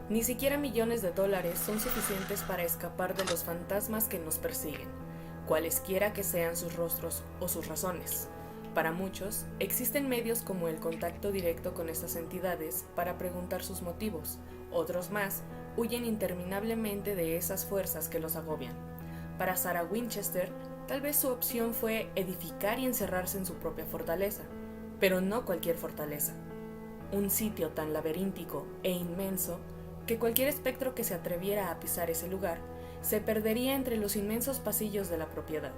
Ni siquiera millones de dólares son suficientes para escapar de los fantasmas que nos persiguen, cualesquiera que sean sus rostros o sus razones. Para muchos, existen medios como el contacto directo con estas entidades para preguntar sus motivos. Otros más huyen interminablemente de esas fuerzas que los agobian. Para Sarah Winchester, tal vez su opción fue edificar y encerrarse en su propia fortaleza, pero no cualquier fortaleza. Un sitio tan laberíntico e inmenso que cualquier espectro que se atreviera a pisar ese lugar se perdería entre los inmensos pasillos de la propiedad.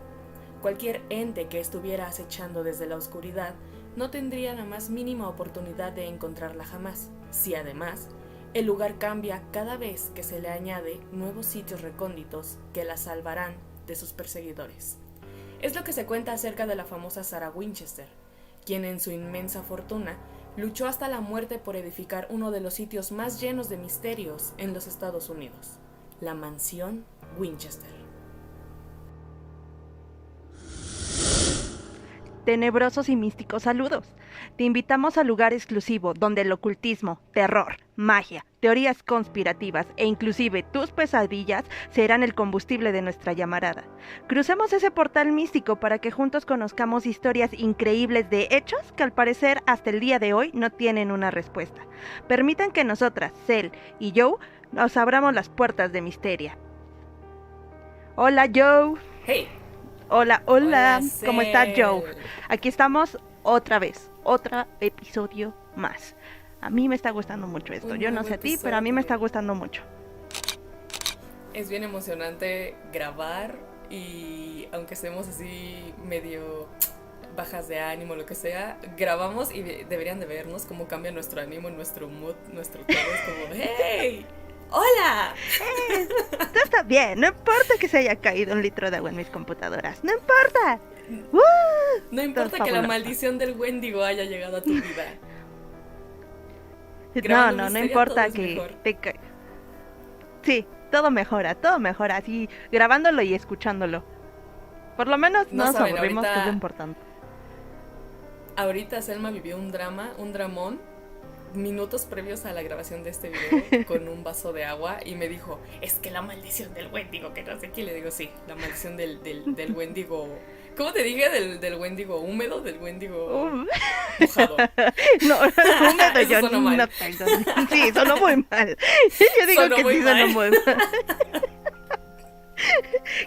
Cualquier ente que estuviera acechando desde la oscuridad no tendría la más mínima oportunidad de encontrarla jamás, si además el lugar cambia cada vez que se le añade nuevos sitios recónditos que la salvarán de sus perseguidores. Es lo que se cuenta acerca de la famosa Sarah Winchester, quien en su inmensa fortuna luchó hasta la muerte por edificar uno de los sitios más llenos de misterios en los Estados Unidos, la Mansión Winchester. Tenebrosos y místicos saludos. Te invitamos al lugar exclusivo donde el ocultismo, terror, magia, teorías conspirativas e inclusive tus pesadillas serán el combustible de nuestra llamarada. Crucemos ese portal místico para que juntos conozcamos historias increíbles de hechos que al parecer hasta el día de hoy no tienen una respuesta. Permitan que nosotras, Cel y Joe, nos abramos las puertas de Misteria. Hola Joe. Hey. Hola. Hola, ¿Cómo estás, Joe? Cel. Aquí estamos otra vez, otro episodio más. A mí me está gustando mucho esto. Yo no sé a ti, pero a mí me está gustando mucho. Es bien emocionante grabar y aunque estemos así medio bajas de ánimo, lo que sea, grabamos y deberían de vernos cómo cambia nuestro ánimo, nuestro mood, nuestro todo. Es como, ¡hey! ¡Hola! Todo está bien, no importa que se haya caído un litro de agua en mis computadoras, no importa. No importa que la maldición del Wendigo haya llegado a tu vida. No importa que te caiga. Sí, todo mejora, así grabándolo y escuchándolo. Por lo menos no nos aburrimos, que es lo importante. Ahorita Selma vivió un dramón, minutos previos a la grabación de este video, con un vaso de agua, y me dijo, es que la maldición del Wendigo, que no sé qué, le digo, sí, la maldición del Wendigo. ¿Cómo te dije? ¿Del Wendigo húmedo? ¿Del Wendigo mojado? No, húmedo yo sonó mal. No tengo. Sí, sonó muy mal. Yo digo sonó que sí sonó muy mal.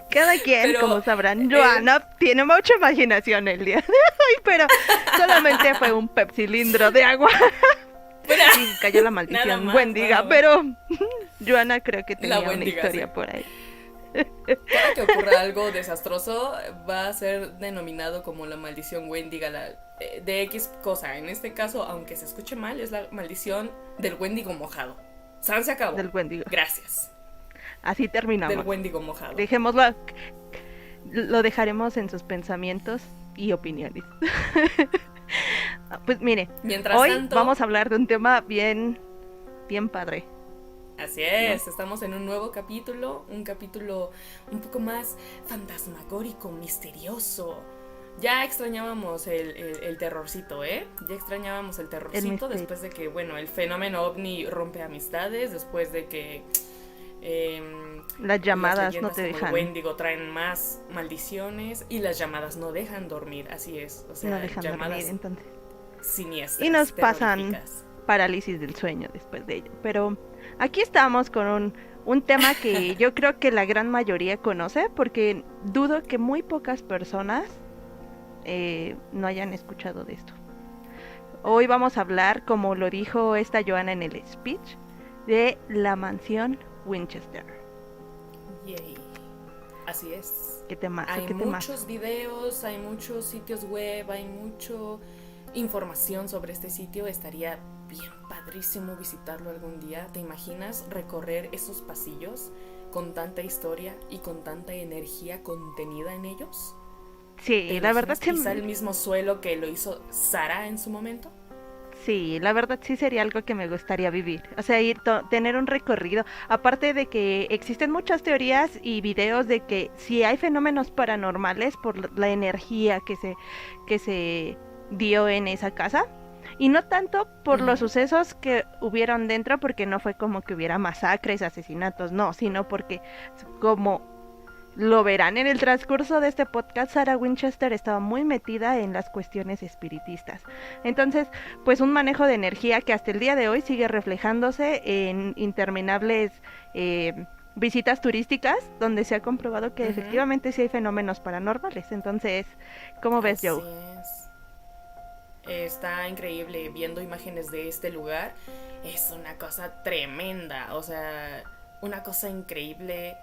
Cada quien, pero, como sabrán, Joana tiene mucha imaginación el día de hoy, pero solamente fue un pepsilindro de agua. Sí, cayó la maldición Wendiga, pero Joana creo que tenía una historia sí. Por ahí. Cada que ocurra algo desastroso va a ser denominado como la maldición Wendiga de X cosa. En este caso, aunque se escuche mal, es la maldición del Wendigo mojado. San se acabó. Del Wendigo. Gracias. Así terminamos. Del Wendigo mojado. Dejémoslo, lo dejaremos en sus pensamientos y opiniones. Pues mire, mientras hoy tanto, vamos a hablar de un tema bien padre. Así es, ¿no? Estamos en un nuevo capítulo, un capítulo un poco más fantasmagórico, misterioso. Ya extrañábamos el terrorcito, ¿eh? Ya extrañábamos el terrorcito después de que, bueno, el fenómeno ovni rompe amistades, después de que las llamadas no te dejan. El Wendigo traen más maldiciones y las llamadas no dejan dormir, así es. O sea, no dejan llamadas dormir, entonces. Siniestras. Y nos pasan parálisis del sueño después de ello. Pero aquí estamos con un tema que yo creo que la gran mayoría conoce, porque dudo que muy pocas personas no hayan escuchado de esto. Hoy vamos a hablar, como lo dijo esta Joana en el speech, de la mansión Winchester. Yay. Así es. ¿Qué temazo? Hay muchos videos, hay muchos sitios web, hay mucha información sobre este sitio. Estaría bien padrísimo visitarlo algún día. ¿Te imaginas recorrer esos pasillos con tanta historia y con tanta energía contenida en ellos? Sí, la verdad sí. ¿Pisar el mismo suelo que lo hizo Sarah en su momento? Sí, la verdad sí sería algo que me gustaría vivir. O sea, tener un recorrido. Aparte de que existen muchas teorías y videos de que si hay fenómenos paranormales por la energía que se dio en esa casa. Y no tanto por los sucesos que hubieron dentro, porque no fue como que hubiera masacres, asesinatos, no, sino porque, como lo verán en el transcurso de este podcast, Sarah Winchester estaba muy metida en las cuestiones espiritistas. Entonces, pues un manejo de energía que hasta el día de hoy sigue reflejándose en interminables visitas turísticas, donde se ha comprobado que efectivamente sí hay fenómenos paranormales. Entonces, ¿cómo ves, Joe? Es. Está increíble viendo imágenes de este lugar. Es una cosa tremenda, o sea, una cosa increíble,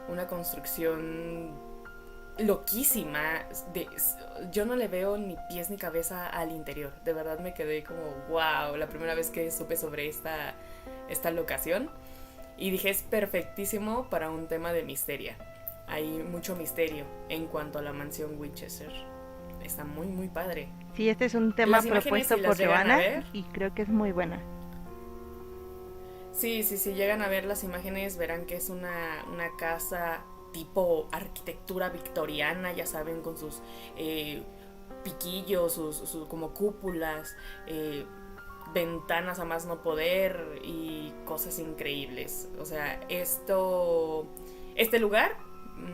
una construcción loquísima. Yo no le veo ni pies ni cabeza al interior. De verdad me quedé como wow, la primera vez que supe sobre esta locación. Y dije, es perfectísimo para un tema de misterio. Hay mucho misterio en cuanto a la mansión Winchester. Está muy, muy padre. Sí, este es un tema propuesto por Joana y creo que es muy buena. Sí, llegan a ver las imágenes, verán que es una casa tipo arquitectura victoriana, ya saben, con sus piquillos, sus como cúpulas, ventanas a más no poder y cosas increíbles. O sea, este lugar,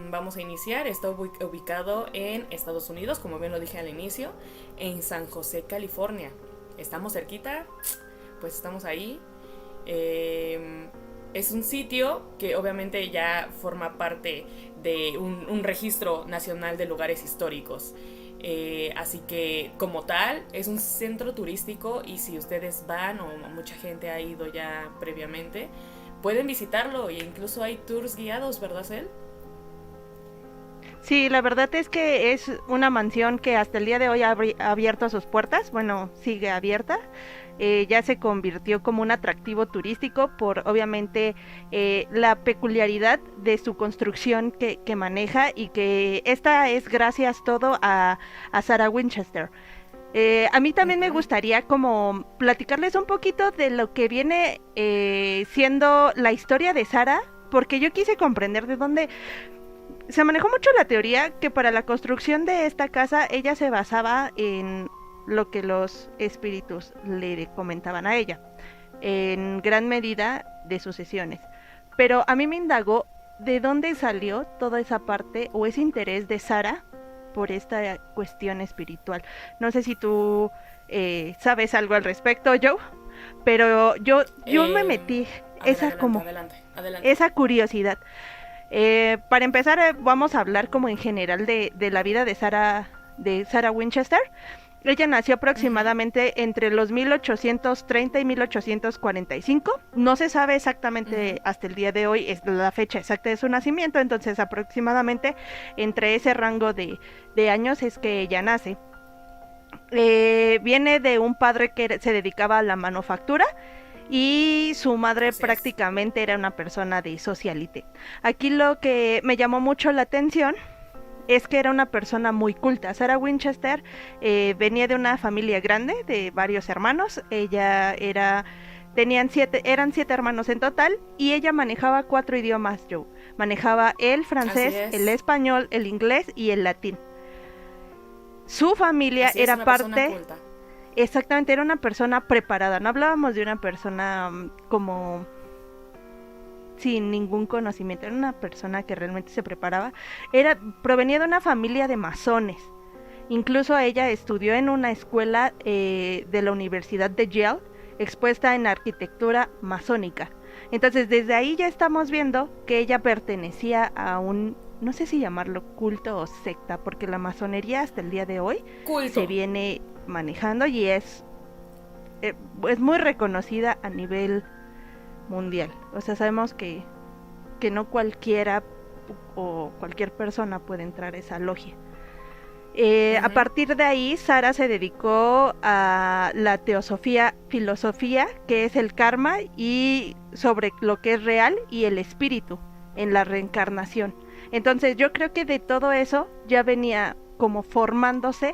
vamos a iniciar, está ubicado en Estados Unidos, como bien lo dije al inicio, en San José, California. Estamos cerquita, pues estamos ahí. Es un sitio que obviamente ya forma parte de un registro nacional de lugares históricos. Así que como tal es un centro turístico, y si ustedes van, o mucha gente ha ido ya previamente, pueden visitarlo, e incluso hay tours guiados, ¿verdad, Cel? Sí, la verdad es que es una mansión que hasta el día de hoy ha abierto sus puertas, bueno, sigue abierta. Ya se convirtió como un atractivo turístico por obviamente la peculiaridad de su construcción que maneja, y que esta es gracias todo a Sarah Winchester. A mí también me gustaría como platicarles un poquito de lo que viene siendo la historia de Sarah, porque yo quise comprender de dónde. Se manejó mucho la teoría que para la construcción de esta casa ella se basaba en lo que los espíritus le comentaban a ella, en gran medida de sucesiones. Pero a mí me indagó de dónde salió toda esa parte o ese interés de Sarah por esta cuestión espiritual. No sé si tú sabes algo al respecto, Joe, pero yo me metí esa curiosidad. Para empezar, vamos a hablar como en general de la vida de Sarah Winchester. Ella nació aproximadamente entre los 1830 y 1845. No se sabe exactamente hasta el día de hoy es la fecha exacta de su nacimiento, entonces aproximadamente entre ese rango de años es que ella nace. Viene de un padre que se dedicaba a la manufactura, y su madre prácticamente era una persona de socialite. Aquí lo que me llamó mucho la atención es que era una persona muy culta. Sarah Winchester venía de una familia grande, de varios hermanos. Eran 7 hermanos en total, y ella manejaba 4 idiomas, Joe. Manejaba el francés, el español, el inglés y el latín. Su familia era parte... Exactamente, era una persona preparada. No hablábamos de una persona como sin ningún conocimiento. Era una persona que realmente se preparaba. Provenía de una familia de masones. Incluso ella estudió en una escuela de la Universidad de Yale, expuesta en arquitectura masónica. Entonces, desde ahí ya estamos viendo que ella pertenecía a un, no sé si llamarlo culto o secta, porque la masonería hasta el día de hoy se viene manejando y es muy reconocida a nivel mundial. O sea, sabemos que no cualquiera o cualquier persona puede entrar a esa logia. A partir de ahí, Sarah se dedicó a la filosofía, que es el karma, y sobre lo que es real y el espíritu en la reencarnación. Entonces yo creo que de todo eso ya venía como formándose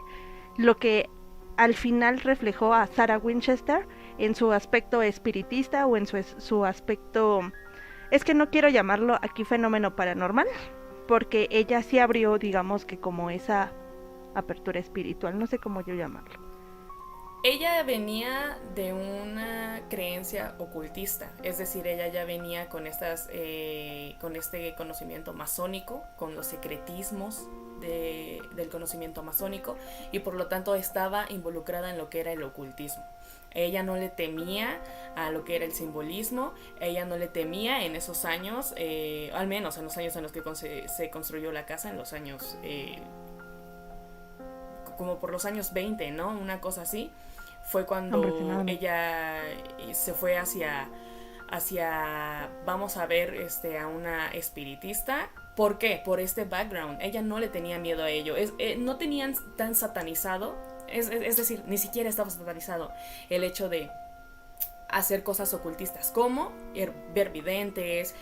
lo que al final reflejó a Sarah Winchester en su aspecto espiritista, o en su aspecto, es que no quiero llamarlo aquí fenómeno paranormal, porque ella sí abrió, digamos que como esa apertura espiritual, no sé cómo yo llamarlo. Ella venía de una creencia ocultista, es decir, ella ya venía con con este conocimiento masónico, con los secretismos del conocimiento masónico, y por lo tanto estaba involucrada en lo que era el ocultismo. Ella no le temía a lo que era el simbolismo, ella no le temía en esos años, al menos en los años en los que se construyó la casa, en los años, como por los años 20, ¿no? Una cosa así. Fue cuando ella se fue hacia vamos a ver a una espiritista. ¿Por qué? Por este background. Ella no le tenía miedo a ello. No tenían tan satanizado, es decir, ni siquiera estaba satanizado el hecho de hacer cosas ocultistas, como ver videntes,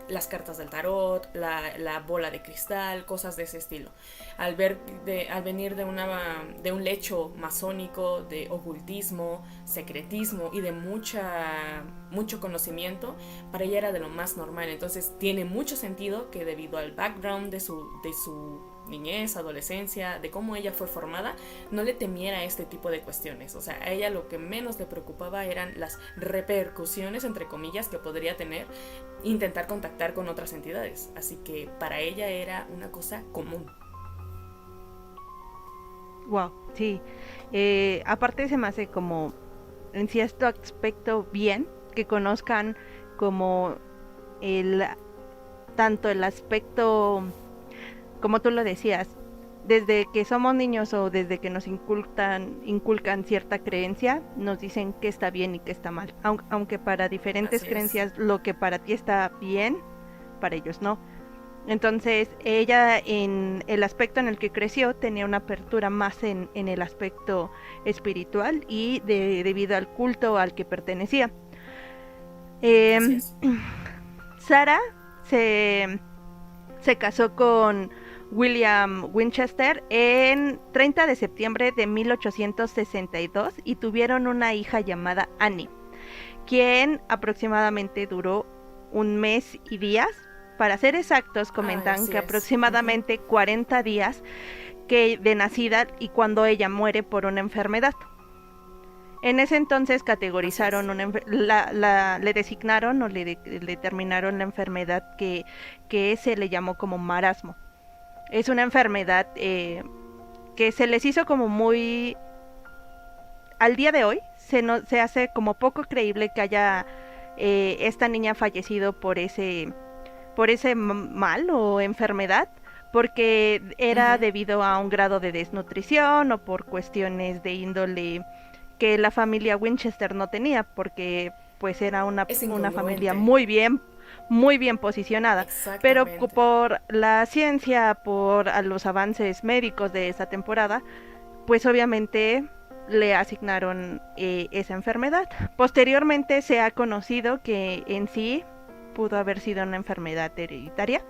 las cartas del tarot, la bola de cristal, cosas de ese estilo. Al venir de un lecho masónico, de ocultismo, secretismo y de mucho conocimiento, para ella era de lo más normal. Entonces tiene mucho sentido que debido al background de su niñez, adolescencia, de cómo ella fue formada, no le temiera este tipo de cuestiones. O sea, a ella lo que menos le preocupaba eran las repercusiones, entre comillas, que podría tener intentar contactar con otras entidades. Así que para ella era una cosa común. Wow, sí. Aparte se me hace como en cierto aspecto bien que conozcan como tanto el aspecto, como tú lo decías, desde que somos niños o desde que nos inculcan cierta creencia, nos dicen que está bien y que está mal. Aunque para diferentes creencias lo que para ti está bien, para ellos no. Entonces ella, en el aspecto en el que creció, tenía una apertura más en el aspecto espiritual y debido al culto al que pertenecía. Sara se casó con William Winchester en 30 de septiembre de 1862 y tuvieron una hija llamada Annie, quien aproximadamente duró 1 mes y días. Para ser exactos, comentan que aproximadamente 40 días de nacida y cuando ella muere por una enfermedad. En ese entonces categorizaron le designaron o le determinaron la enfermedad que se le llamó como marasmo. Es una enfermedad que se les hizo como muy... Al día de hoy se hace como poco creíble que haya esta niña fallecido por ese mal o enfermedad, porque era debido a un grado de desnutrición o por cuestiones de índole que la familia Winchester no tenía, porque pues era una familia muy bien posicionada, pero por la ciencia, por los avances médicos de esa temporada, pues obviamente le asignaron esa enfermedad. Posteriormente se ha conocido que en sí pudo haber sido una enfermedad hereditaria,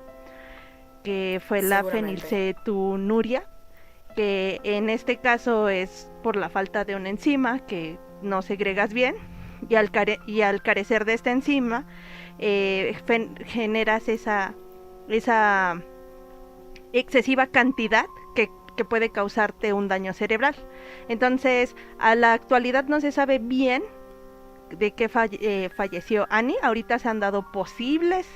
que fue la fenilcetonuria, que en este caso es por la falta de una enzima que no segregas bien, y al carecer de esta enzima generas esa excesiva cantidad que puede causarte un daño cerebral. Entonces, a la actualidad no se sabe bien de qué falleció Annie. Ahorita se han dado posibles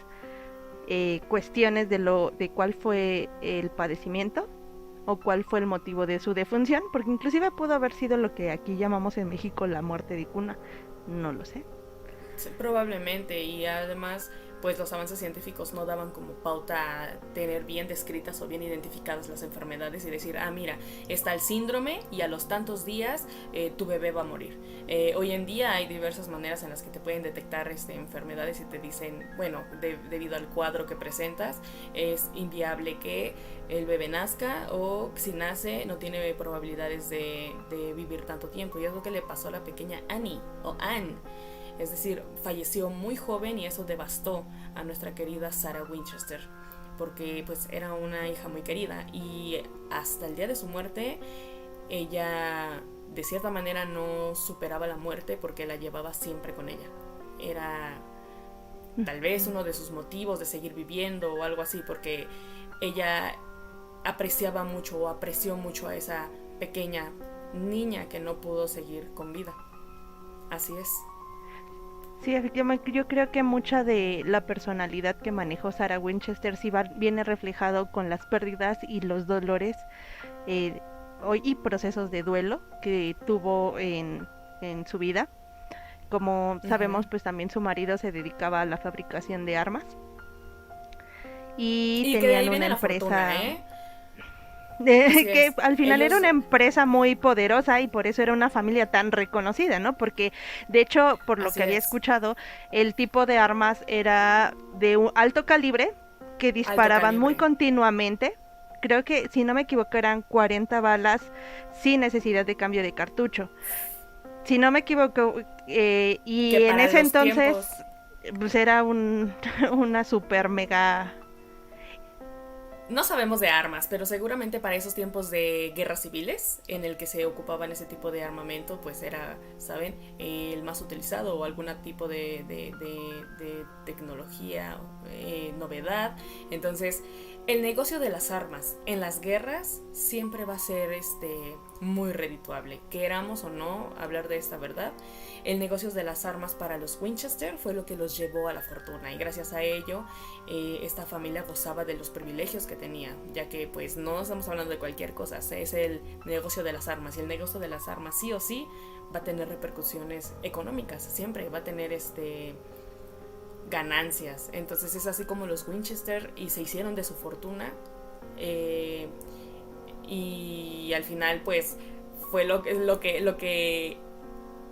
cuestiones de cuál fue el padecimiento o cuál fue el motivo de su defunción, porque inclusive pudo haber sido lo que aquí llamamos en México la muerte de cuna, no lo sé. Sí, probablemente, y además pues los avances científicos no daban como pauta a tener bien descritas o bien identificadas las enfermedades y decir, mira, está el síndrome y a los tantos días tu bebé va a morir. Hoy en día hay diversas maneras en las que te pueden detectar enfermedades y te dicen, bueno, debido al cuadro que presentas, es inviable que el bebé nazca, o si nace no tiene probabilidades de vivir tanto tiempo, y es lo que le pasó a la pequeña Annie o Anne. Es decir, falleció muy joven y eso devastó a nuestra querida Sarah Winchester, porque pues era una hija muy querida, y hasta el día de su muerte ella de cierta manera no superaba la muerte porque la llevaba siempre con ella. Era tal vez uno de sus motivos de seguir viviendo o algo así, porque ella apreciaba mucho o apreció mucho a esa pequeña niña que no pudo seguir con vida. Así es. Sí, efectivamente, yo creo que mucha de la personalidad que manejó Sarah Winchester sí viene reflejado con las pérdidas y los dolores eh, y procesos de duelo que tuvo en su vida. Como sabemos, pues también su marido se dedicaba a la fabricación de armas y que de ahí tenían viene una la fortuna, empresa, Así que es. al final era Ellos, una empresa muy poderosa y por eso era una familia tan reconocida, ¿no? Porque de hecho, por lo así que había es, escuchado, el tipo de armas era de un alto calibre que alto disparaban muy calibre. continuamente. Creo que, si no me equivoco, eran 40 balas sin necesidad de cambio de cartucho. Si no me equivoco, Que y en para ese los entonces, tiempos, pues era una super mega. no sabemos de armas, pero seguramente para esos tiempos de guerras civiles, en el que se ocupaban ese tipo de armamento, pues era, ¿saben? El más utilizado o algún tipo de tecnología, novedad. Entonces, el negocio de las armas en las guerras siempre va a ser muy redituable. Queramos o no hablar de esta verdad, el negocio de las armas para los Winchester fue lo que los llevó a la fortuna, y gracias a ello esta familia gozaba de los privilegios que tenía, ya que pues no estamos hablando de cualquier cosa, es el negocio de las armas, y el negocio de las armas sí o sí va a tener repercusiones económicas, siempre va a tener ganancias. Entonces es así como los Winchester y se hicieron de su fortuna, y al final pues fue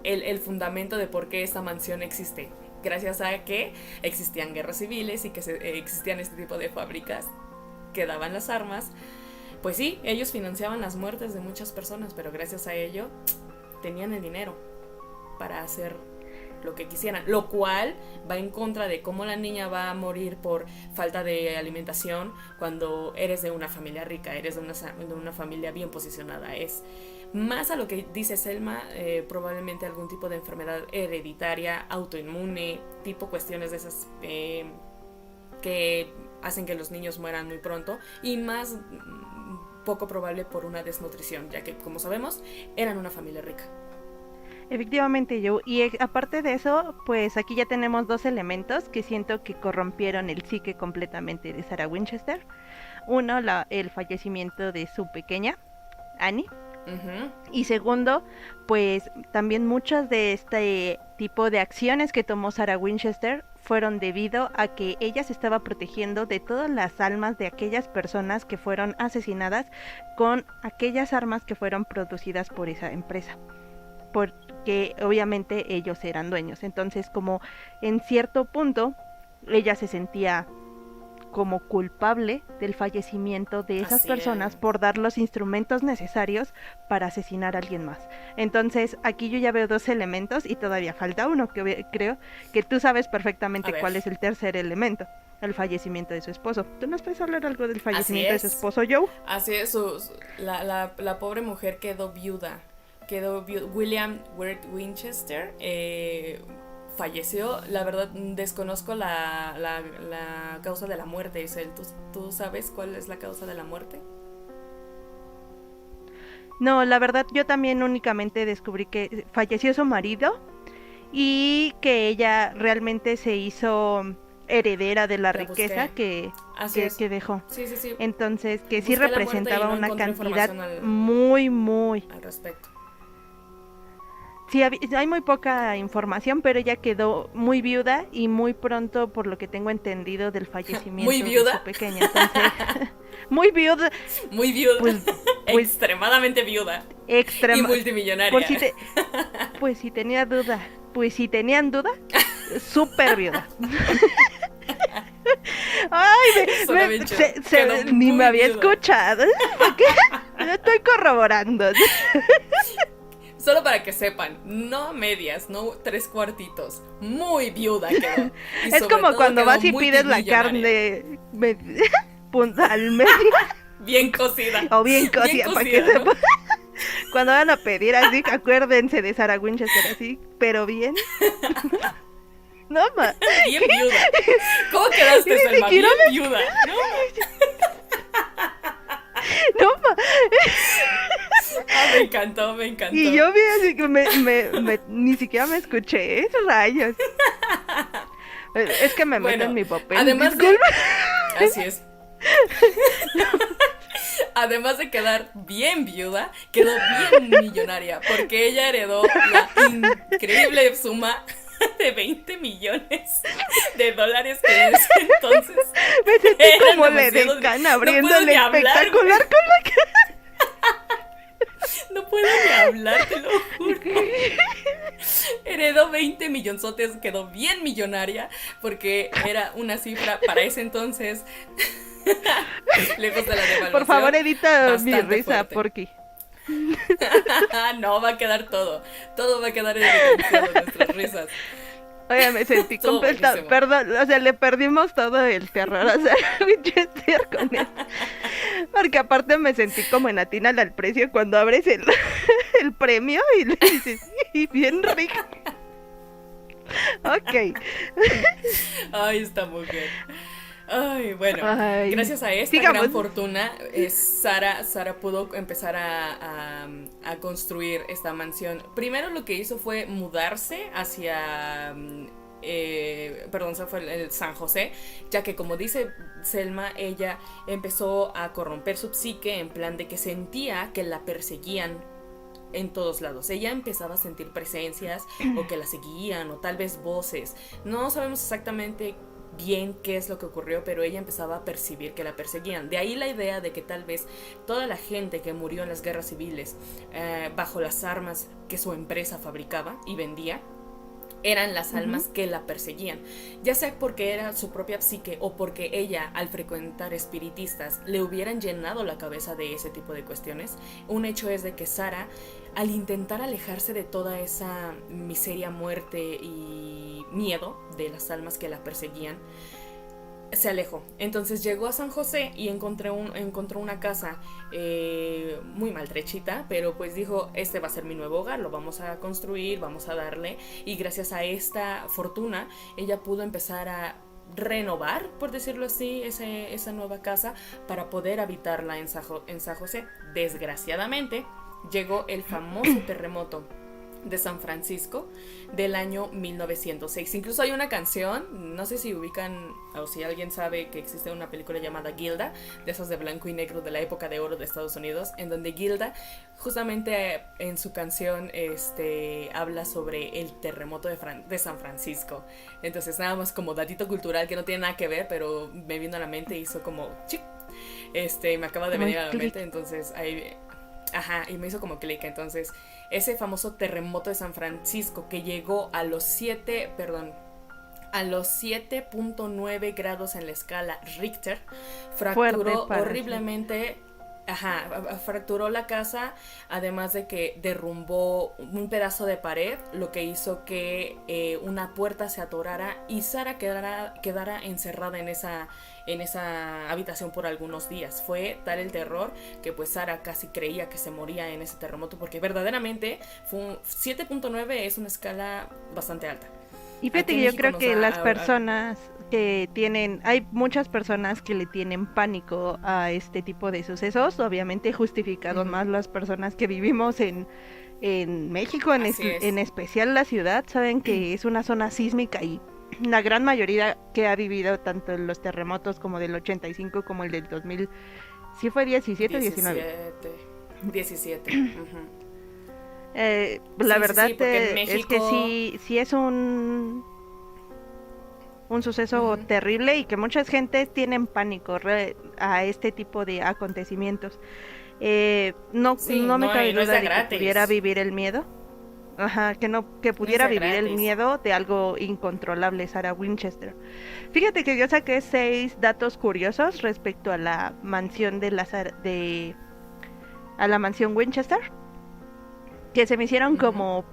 el fundamento de por qué esta mansión existe, gracias a que existían guerras civiles y que existían este tipo de fábricas que daban las armas. Pues sí, ellos financiaban las muertes de muchas personas, pero gracias a ello tenían el dinero para hacer lo que quisieran, lo cual va en contra de cómo la niña va a morir por falta de alimentación cuando eres de una familia rica, eres de una familia bien posicionada. Es más a lo que dice Selma, probablemente algún tipo de enfermedad hereditaria, autoinmune, tipo cuestiones de esas que hacen que los niños mueran muy pronto, y más poco probable por una desnutrición, ya que, como sabemos, eran una familia rica. Efectivamente, yo. Y aparte de eso, pues aquí ya tenemos dos elementos que siento que corrompieron el psique completamente de Sarah Winchester. Uno, el fallecimiento de su pequeña, Annie. Uh-huh. Y segundo, pues también muchas de este tipo de acciones que tomó Sarah Winchester fueron debido a que ella se estaba protegiendo de todas las almas de aquellas personas que fueron asesinadas con aquellas armas que fueron producidas por esa empresa, porque obviamente ellos eran dueños. Entonces, como en cierto punto ella se sentía como culpable del fallecimiento de esas personas por dar los instrumentos necesarios para asesinar a alguien más. Entonces, aquí yo ya veo dos elementos y todavía falta uno, que creo que tú sabes perfectamente cuál es el tercer elemento: el fallecimiento de su esposo. ¿Tú nos puedes hablar algo del fallecimiento de su esposo, Joe? Así es, la pobre mujer quedó viuda. William Wirt Winchester falleció. La verdad desconozco la causa de la muerte. Isel, ¿tú sabes cuál es la causa de la muerte? No, la verdad yo también únicamente descubrí que falleció su marido y que ella realmente se hizo heredera de la riqueza que dejó. Sí. Entonces, que sí representaba una cantidad muy al respecto. Sí, hay muy poca información, pero ella quedó muy viuda y muy pronto, por lo que tengo entendido, del fallecimiento de su pequeña. Entonces, muy viuda. Muy viuda. Pues, extremadamente viuda. Y multimillonaria. Pues si tenían duda, súper viuda. Ay, ni me había escuchado. Lo estoy corroborando. Solo para que sepan, no medias, no 3/4, muy viuda quedó. Es como cuando vas y pides la carne al medio. Bien cocida. O bien cocida, para que sepa. Cuando van a pedir así, acuérdense de Sarah Winchester así, pero bien. No, ma. Bien viuda. ¿Cómo quedaste, Selma? Bien viuda. No, ma. Me encantó, me encantó. Y yo vi así que ni siquiera me escuché, rayos. Es que me meto en mi papel. Además así es. Además de quedar bien viuda, quedó bien millonaria, porque ella heredó la increíble suma de 20 millones de dólares que en ese entonces me sentí como la decana abriendo el espectacular con la cara. No puedo ni hablar, te lo juro. Heredó 20 millonzotes, quedó bien millonaria, porque era una cifra para ese entonces, lejos de la devaluación. Por favor, edita mi risa, fuerte. porque no, va a quedar todo va a quedar en evidenciado nuestras risas. Oye, me sentí completa, perdón, o sea, le perdimos todo el terror a Sarah Winchester con él. Porque aparte me sentí como en Atínale al precio cuando abres el premio y le dices, y bien rico. Ok. Ay, esta mujer. Ay, bueno, gracias a esta gran fortuna, Sara pudo empezar a construir esta mansión. Primero lo que hizo fue mudarse hacia fue el San José, ya que, como dice Selma, ella empezó a corromper su psique en plan de que sentía que la perseguían en todos lados. Ella empezaba a sentir presencias o que la seguían o tal vez voces. No sabemos exactamente bien qué es lo que ocurrió, pero ella empezaba a percibir que la perseguían. De ahí la idea de que tal vez toda la gente que murió en las guerras civiles bajo las armas que su empresa fabricaba y vendía eran las almas que la perseguían, ya sea porque era su propia psique o porque ella, al frecuentar espiritistas, le hubieran llenado la cabeza de ese tipo de cuestiones. Un hecho es de que Sara, al intentar alejarse de toda esa miseria, muerte y miedo de las almas que la perseguían, se alejó. Entonces llegó a San José y encontró una casa muy maltrechita, pero pues dijo, este va a ser mi nuevo hogar, lo vamos a construir, vamos a darle, y gracias a esta fortuna ella pudo empezar a renovar, por decirlo así, esa nueva casa para poder habitarla en San José. Desgraciadamente llegó el famoso terremoto de San Francisco del año 1906. Incluso hay una canción, no sé si ubican o si alguien sabe que existe una película llamada Gilda, de esas de blanco y negro de la época de oro de Estados Unidos, en donde Gilda justamente en su canción habla sobre el terremoto de San Francisco. Entonces nada más como datito cultural que no tiene nada que ver, pero me vino a la mente y hizo como chic, me acaba de venir a la mente, entonces ahí, y me hizo como clic. Entonces ese famoso terremoto de San Francisco que llegó a los 7.9 grados en la escala Richter, fracturó horriblemente, fracturó la casa, además de que derrumbó un pedazo de pared, lo que hizo que una puerta se atorara y Sara quedara encerrada en esa habitación por algunos días. Fue tal el terror que pues Sara casi creía que se moría en ese terremoto, porque verdaderamente 7.9 es una escala bastante alta. Y fíjate que yo creo que las personas que hay muchas personas que le tienen pánico a este tipo de sucesos, obviamente justificados más las personas que vivimos en México, en especial la ciudad, saben que es una zona sísmica y la gran mayoría que ha vivido tanto en los terremotos como del 85 como el del 2000, ¿sí fue 17 o 19? 17. La verdad México... es que sí es un suceso terrible y que muchas gentes tienen pánico a este tipo de acontecimientos. No me cabe duda de que pudiera vivir el miedo. Que pudiera vivir el miedo de algo incontrolable, Sarah Winchester. Fíjate que yo saqué 6 datos curiosos respecto a la mansión a la mansión Winchester, que se me hicieron como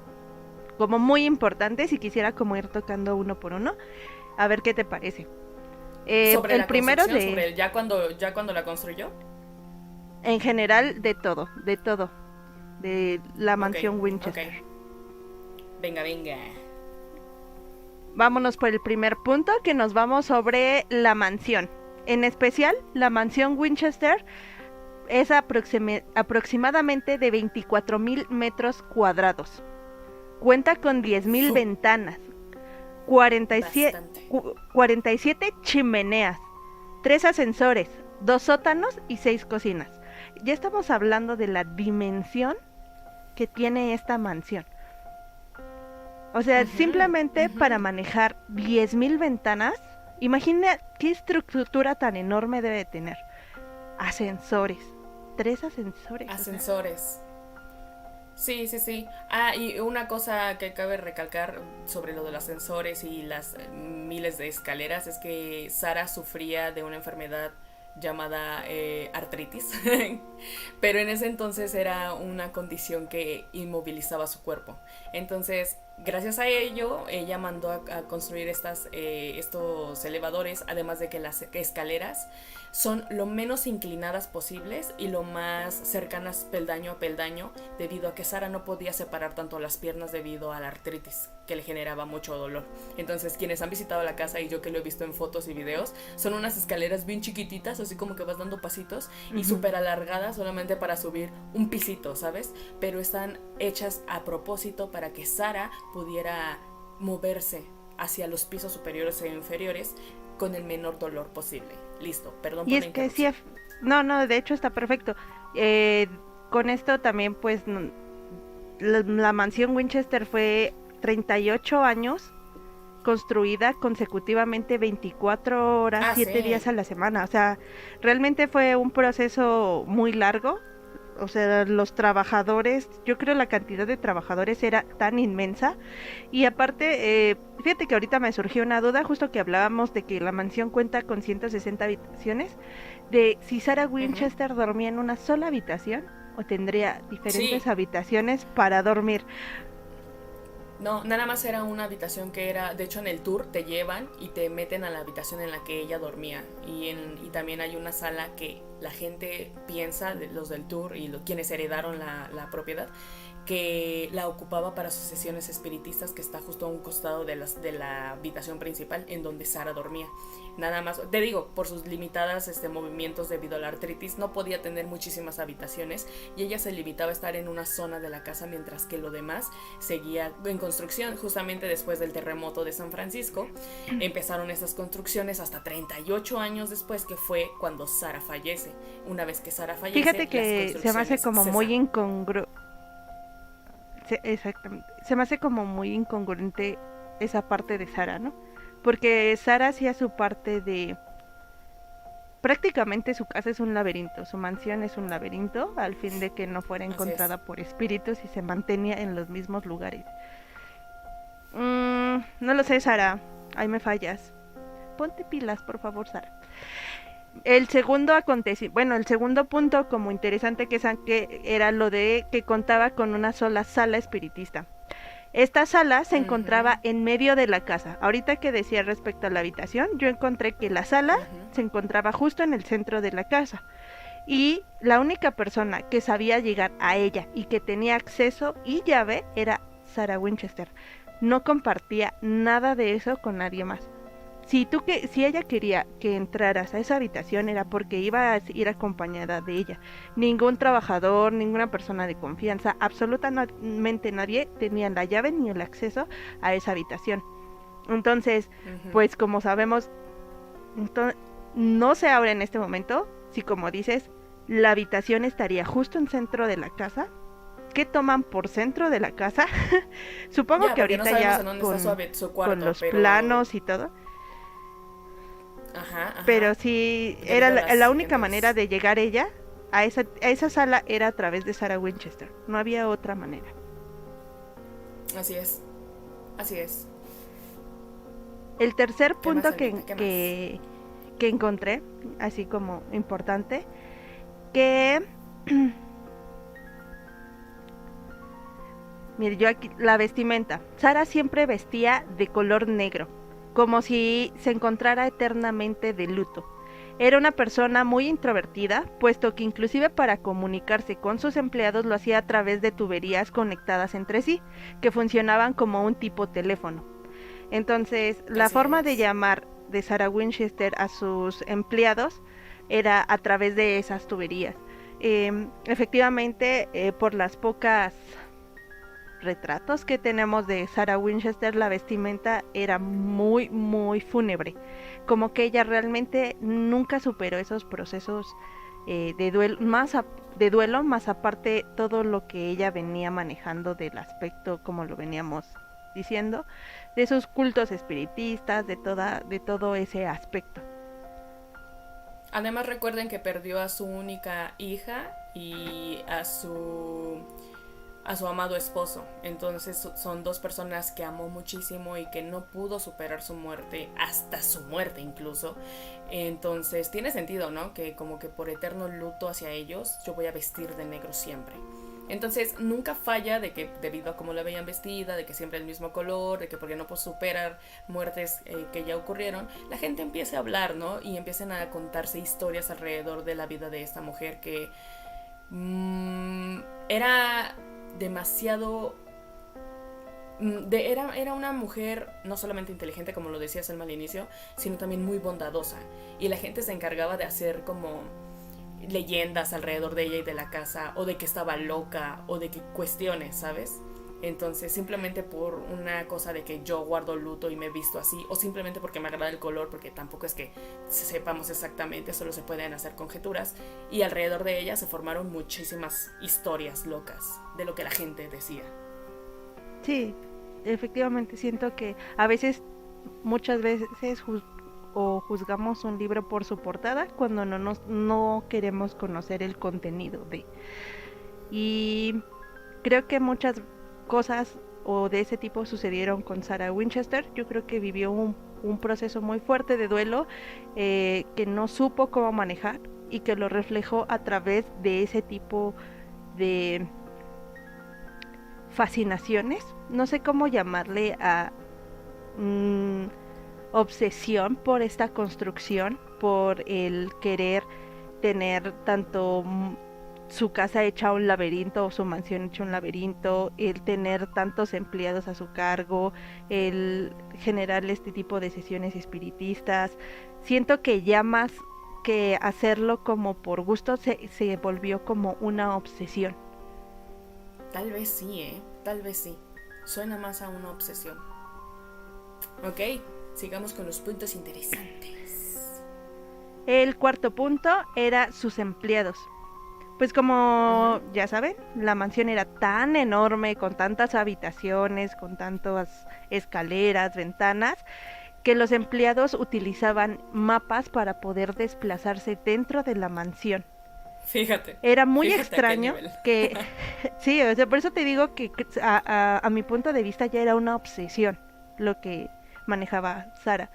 muy importantes y quisiera como ir tocando uno por uno, a ver qué te parece. Sobre el primero sobre ya cuando la construyó. En general de todo de la mansión Winchester. Okay. Venga. Vámonos por el primer punto, que nos vamos sobre la mansión. En especial, la mansión Winchester es aproximadamente de 24,000 metros cuadrados. Cuenta con 10,000 ventanas, 47 chimeneas, 3 ascensores, 2 sótanos y 6 cocinas. Ya estamos hablando de la dimensión que tiene esta mansión. O sea, simplemente para manejar 10,000 ventanas, imagina qué estructura tan enorme debe tener. Ascensores, 3 ascensores. Ascensores. Sí. Y una cosa que cabe recalcar sobre lo de los ascensores y las miles de escaleras es que Sara sufría de una enfermedad llamada artritis, pero en ese entonces era una condición que inmovilizaba su cuerpo. Entonces, gracias a ello, ella mandó a construir estos elevadores, además de que las escaleras son lo menos inclinadas posibles y lo más cercanas peldaño a peldaño, debido a que Sara no podía separar tanto las piernas debido a la artritis, que le generaba mucho dolor. Entonces, quienes han visitado la casa, y yo que lo he visto en fotos y videos, son unas escaleras bien chiquititas, así como que vas dando pasitos, y súper alargadas solamente para subir un pisito, ¿sabes? Pero están hechas a propósito para que Sara pudiera moverse hacia los pisos superiores e inferiores con el menor dolor posible. Listo, perdón por la interrupción. No, de hecho está perfecto. Con esto también, pues, la mansión Winchester fue 38 años construida consecutivamente 24 horas, 7 días a la semana. O sea, realmente fue un proceso muy largo. O sea, los trabajadores, yo creo la cantidad de trabajadores era tan inmensa. Y aparte, fíjate que ahorita me surgió una duda, justo que hablábamos de que la mansión cuenta con 160 habitaciones, de si Sarah Winchester dormía en una sola habitación o tendría diferentes habitaciones para dormir. No, nada más era una habitación que era, de hecho en el tour te llevan y te meten a la habitación en la que ella dormía, y también hay una sala que la gente piensa, los del tour y quienes heredaron la propiedad, que la ocupaba para sus sesiones espiritistas, que está justo a un costado de la habitación principal en donde Sara dormía. Nada más, te digo, por sus limitadas movimientos debido a la artritis, no podía tener muchísimas habitaciones y ella se limitaba a estar en una zona de la casa, mientras que lo demás seguía en construcción. Justamente después del terremoto de San Francisco empezaron estas construcciones hasta 38 años después, que fue cuando Sara fallece. Una vez que Sara fallece, fíjate que se me hace como muy incongruente. Exactamente, se me hace como muy incongruente esa parte de Sara, ¿no? Porque Sara hacía su parte de... Prácticamente su casa es un laberinto, su mansión es un laberinto, al fin de que no fuera encontrada por espíritus y se mantenía en los mismos lugares. No lo sé, Sara, ahí me fallas. Ponte pilas, por favor, Sara. El segundo punto como interesante que saqué era lo de que contaba con una sola sala espiritista. Esta sala se encontraba en medio de la casa. Ahorita que decía respecto a la habitación, yo encontré que la sala se encontraba justo en el centro de la casa. Y la única persona que sabía llegar a ella y que tenía acceso y llave era Sarah Winchester. No compartía nada de eso con nadie más. Si ella quería que entraras a esa habitación era porque iba a ir acompañada de ella. Ningún trabajador, ninguna persona de confianza, absolutamente nadie tenía la llave ni el acceso a esa habitación. Entonces, pues como sabemos, no se abre en este momento. Si, como dices, la habitación estaría justo en centro de la casa. ¿Qué toman por centro de la casa? Supongo que ahorita ya con los planos y todo. Pero sí, era la única manera de llegar ella a esa sala era a través de Sarah Winchester. No había otra manera. Así es. El tercer punto que encontré, así como importante, que... Mire, yo aquí, la vestimenta. Sara siempre vestía de color negro, como si se encontrara eternamente de luto. Era una persona muy introvertida, puesto que inclusive para comunicarse con sus empleados lo hacía a través de tuberías conectadas entre sí, que funcionaban como un tipo teléfono. Entonces, la forma de llamar de Sarah Winchester a sus empleados era a través de esas tuberías. Efectivamente, por las pocas retratos que tenemos de Sarah Winchester, la vestimenta era muy, muy fúnebre. Como que ella realmente nunca superó esos procesos de duelo, más aparte todo lo que ella venía manejando del aspecto, como lo veníamos diciendo, de sus cultos espiritistas, de todo ese aspecto. Además recuerden que perdió a su única hija y a su amado esposo. Entonces son dos personas que amó muchísimo y que no pudo superar su muerte, hasta su muerte incluso. Entonces tiene sentido, ¿no? Que como que por eterno luto hacia ellos, yo voy a vestir de negro siempre. Entonces nunca falla de que debido a cómo la veían vestida, de que siempre el mismo color, de que porque no puedo superar muertes que ya ocurrieron, la gente empieza a hablar, ¿no? Y empiezan a contarse historias alrededor de la vida de esta mujer que era demasiado... Era una mujer no solamente inteligente, como lo decía Selma al inicio, sino también muy bondadosa. Y la gente se encargaba de hacer como leyendas alrededor de ella y de la casa, o de que estaba loca, o de que cuestiones, ¿sabes? Entonces simplemente por una cosa de que yo guardo luto y me he visto así, o simplemente porque me agrada el color, porque tampoco es que sepamos exactamente, solo se pueden hacer conjeturas, y alrededor de ella se formaron muchísimas historias locas de lo que la gente decía. Sí, efectivamente siento que a veces, muchas veces juzgamos un libro por su portada cuando no queremos conocer el contenido de. Y creo que muchas cosas o de ese tipo sucedieron con Sarah Winchester. Yo creo que vivió un proceso muy fuerte de duelo que no supo cómo manejar y que lo reflejó a través de ese tipo de fascinaciones, no sé cómo llamarle a obsesión por esta construcción, por el querer tener tanto su casa hecha un laberinto o su mansión hecha un laberinto, el tener tantos empleados a su cargo, el generar este tipo de sesiones espiritistas. Siento que ya más que hacerlo como por gusto se volvió como una obsesión. Tal vez sí, tal vez sí. Suena más a una obsesión. Ok, sigamos con los puntos interesantes. El cuarto punto era sus empleados. Pues como ya saben, la mansión era tan enorme, con tantas habitaciones, con tantas escaleras, ventanas, que los empleados utilizaban mapas para poder desplazarse dentro de la mansión. Fíjate. Era muy extraño que... Sí, o sea, por eso te digo que a mi punto de vista ya era una obsesión lo que manejaba Sarah.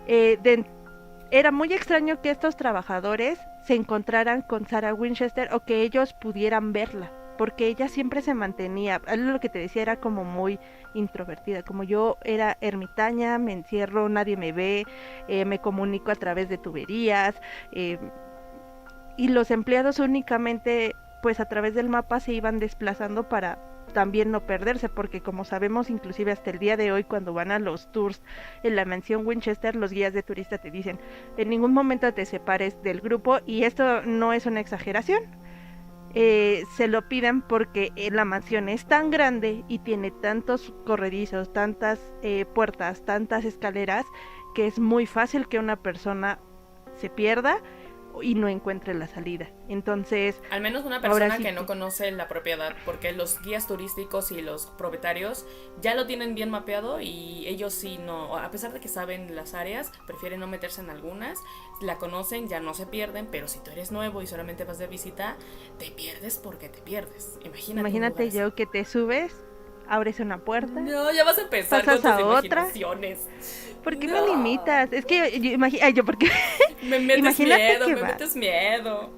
Era muy extraño que estos trabajadores se encontraran con Sarah Winchester o que ellos pudieran verla, porque ella siempre se mantenía, lo que te decía, era como muy introvertida, como yo era ermitaña, me encierro, nadie me ve, me comunico a través de tuberías, y los empleados únicamente pues a través del mapa se iban desplazando para también no perderse, porque como sabemos, inclusive hasta el día de hoy, cuando van a los tours en la mansión Winchester, los guías de turista te dicen, en ningún momento te separes del grupo, y esto no es una exageración. Se lo piden porque la mansión es tan grande y tiene tantos corredizos, tantas puertas, tantas escaleras, que es muy fácil que una persona se pierda y no encuentre la salida. Entonces, al menos una persona que no conoce la propiedad, porque los guías turísticos y los propietarios ya lo tienen bien mapeado, y ellos sí no, a pesar de que saben las áreas, prefieren no meterse en algunas, la conocen, ya no se pierden. Pero si tú eres nuevo y solamente vas de visita, te pierdes porque te pierdes. Imagínate yo que te subes, abres una puerta. No, ya vas a empezar pasas con tus a imaginaciones. ¿Por qué me limitas? Es que yo porque me metes miedo, me metes miedo.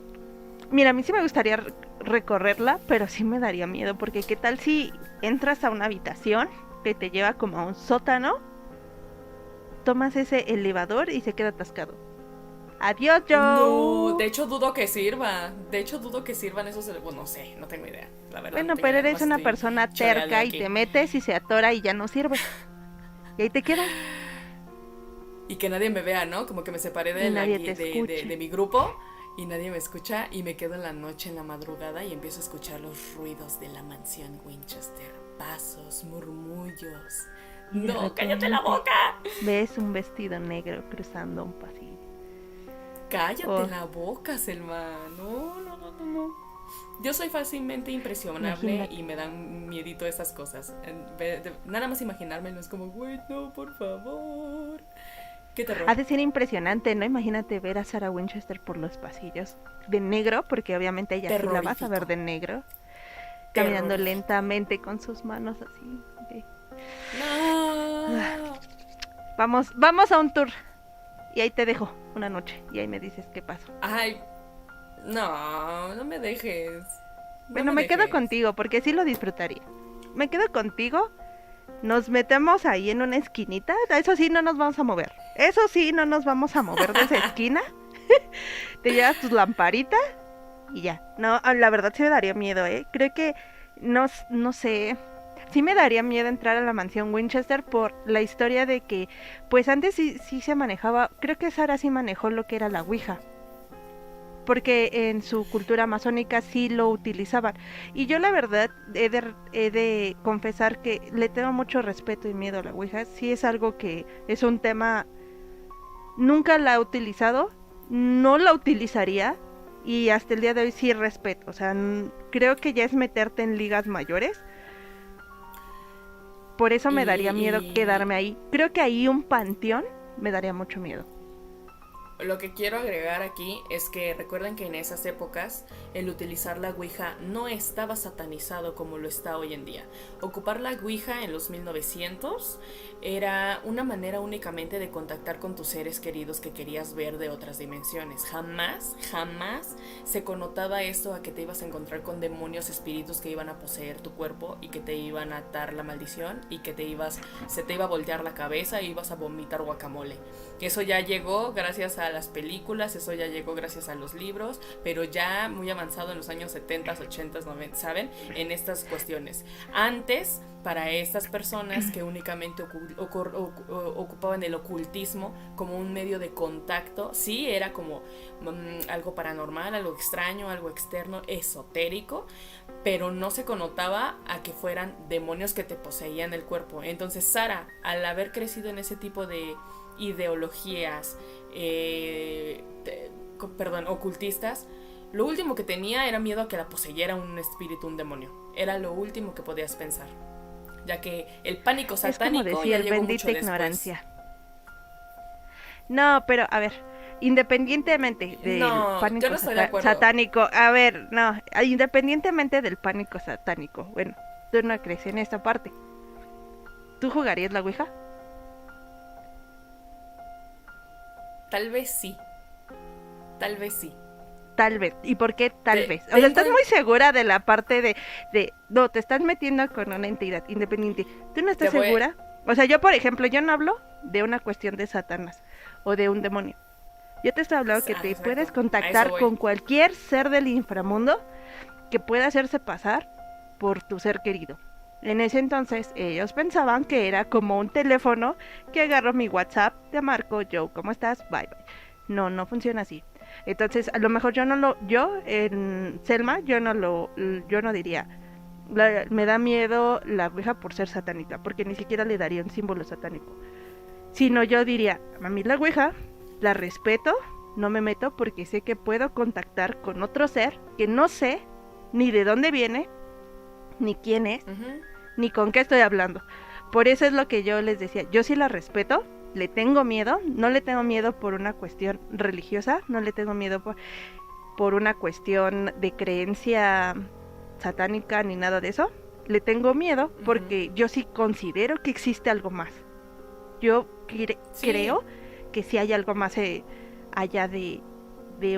Mira, a mí sí me gustaría recorrerla, pero sí me daría miedo, porque qué tal si entras a una habitación que te lleva como a un sótano, tomas ese elevador y se queda atascado. Adiós, Joe. No, de hecho dudo que sirva. De hecho dudo que sirvan esos... Bueno, no sé, no tengo idea, la verdad. Bueno, pero eres una persona terca y te metes y se atora y ya no sirve. Y ahí te quedas. Y que nadie me vea, ¿no? Como que me separé de mi grupo y nadie me escucha y me quedo en la noche, en la madrugada y empiezo a escuchar los ruidos de la mansión Winchester, pasos, murmullos. ¡No, cállate la boca! Ves un vestido negro cruzando un pasillo. Cállate la boca, Selma. No. Yo soy fácilmente impresionable. Imagínate. Y me dan miedito esas cosas. Nada más imaginármelo es como, güey, no, por favor. Qué terror. Ha de ser impresionante, ¿no? Imagínate ver a Sarah Winchester por los pasillos de negro, porque obviamente ella sí la vas a ver de negro. Caminando lentamente con sus manos así. Okay. No. Vamos a un tour. Y ahí te dejo una noche. Y ahí me dices qué pasó. Ay, no me dejes. Bueno, me quedo contigo porque sí lo disfrutaría. Me quedo contigo. Nos metemos ahí en una esquinita. Eso sí, no nos vamos a mover. Eso sí, no nos vamos a mover de esa esquina. Te llevas tus lamparitas y ya. No, la verdad sí me daría miedo, ¿eh? Creo que, no sé... Sí me daría miedo entrar a la mansión Winchester por la historia de que, pues antes sí se manejaba, creo que Sarah sí manejó lo que era la Ouija, porque en su cultura masónica sí lo utilizaban, y yo la verdad he de confesar que le tengo mucho respeto y miedo a la Ouija. Sí es algo que es un tema, nunca la he utilizado, no la utilizaría, y hasta el día de hoy sí respeto, o sea, creo que ya es meterte en ligas mayores. Por eso me daría miedo quedarme ahí. Creo que ahí un panteón me daría mucho miedo. Lo que quiero agregar aquí es que recuerden que en esas épocas el utilizar la Ouija no estaba satanizado como lo está hoy en día. Ocupar la Ouija en los 1900 era una manera únicamente de contactar con tus seres queridos que querías ver de otras dimensiones. Jamás se connotaba esto a que te ibas a encontrar con demonios, espíritus que iban a poseer tu cuerpo y que te iban a atar la maldición y que se te iba a voltear la cabeza e ibas a vomitar guacamole. Eso ya llegó gracias a las películas, eso ya llegó gracias a los libros, pero ya muy avanzado en los años 70, 80, 90, ¿saben? En estas cuestiones. Antes, para estas personas que únicamente ocupaban el ocultismo como un medio de contacto, sí era como algo paranormal, algo extraño, algo externo, esotérico, pero no se connotaba a que fueran demonios que te poseían el cuerpo. Entonces Sarah, al haber crecido en ese tipo de ideologías ocultistas, lo último que tenía era miedo a que la poseyera un espíritu, un demonio. Era lo último que podías pensar, ya que el pánico satánico es como decía, ya llegó bendita mucho ignorancia. Después. No, pero a ver, independientemente del pánico satánico, independientemente del pánico satánico, bueno, tú no crees en esta parte. ¿Tú jugarías la Ouija? Tal vez sí. Tal vez. ¿Y por qué tal vez? O sea, ¿estás muy segura de la parte de no, te estás metiendo con una entidad independiente? ¿Tú no estás segura? O sea, yo, por ejemplo, yo no hablo de una cuestión de Satanás o de un demonio. Yo te estoy hablando que te puedes contactar con cualquier ser del inframundo que pueda hacerse pasar por tu ser querido. En ese entonces ellos pensaban que era como un teléfono que agarro mi WhatsApp, te marco, yo, ¿cómo estás? Bye. No funciona así. Entonces, a lo mejor en Selma, yo no diría, me da miedo la Ouija por ser satánica, porque ni siquiera le daría un símbolo satánico. Sino yo diría, a mí la Ouija, la respeto, no me meto porque sé que puedo contactar con otro ser que no sé ni de dónde viene, ni quién es, ni con qué estoy hablando. Por eso es lo que yo les decía, yo sí la respeto, le tengo miedo, no le tengo miedo por una cuestión religiosa, no le tengo miedo por una cuestión de creencia satánica ni nada de eso. Le tengo miedo porque yo sí considero que existe algo más. Yo creo que sí hay algo más allá de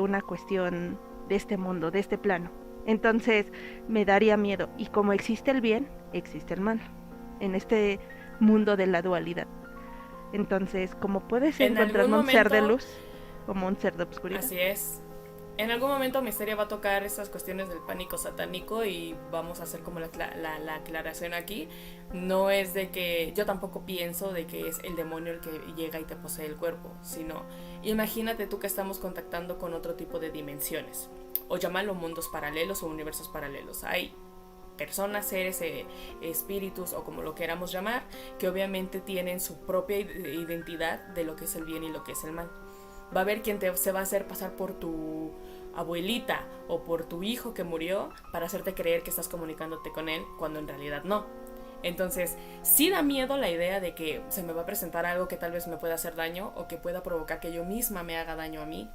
una cuestión de este mundo, de este plano. Entonces me daría miedo. Y como existe el bien, existe el mal en este mundo de la dualidad. Entonces, como puedes encontrarme un ser de luz como un ser de oscuridad. Así es. En algún momento Misteria va a tocar estas cuestiones del pánico satánico y vamos a hacer como la aclaración aquí. No es de que yo tampoco pienso de que es el demonio el que llega y te posee el cuerpo, sino imagínate tú que estamos contactando con otro tipo de dimensiones, o llámalo mundos paralelos o universos paralelos. Hay personas, seres, espíritus o como lo queramos llamar, que obviamente tienen su propia identidad de lo que es el bien y lo que es el mal. Va a haber quien se va a hacer pasar por tu abuelita o por tu hijo que murió para hacerte creer que estás comunicándote con él cuando en realidad no. Entonces, sí da miedo la idea de que se me va a presentar algo que tal vez me pueda hacer daño o que pueda provocar que yo misma me haga daño a mí,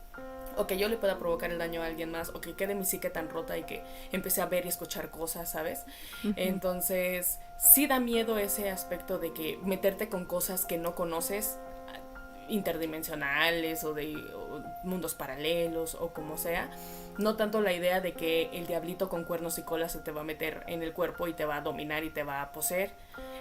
o que yo le pueda provocar el daño a alguien más, o que quede mi psique tan rota y que empecé a ver y escuchar cosas, ¿sabes? Uh-huh. Entonces, sí da miedo ese aspecto de que meterte con cosas que no conoces, interdimensionales o mundos paralelos o como sea. No tanto la idea de que el diablito con cuernos y colas se te va a meter en el cuerpo y te va a dominar y te va a poseer.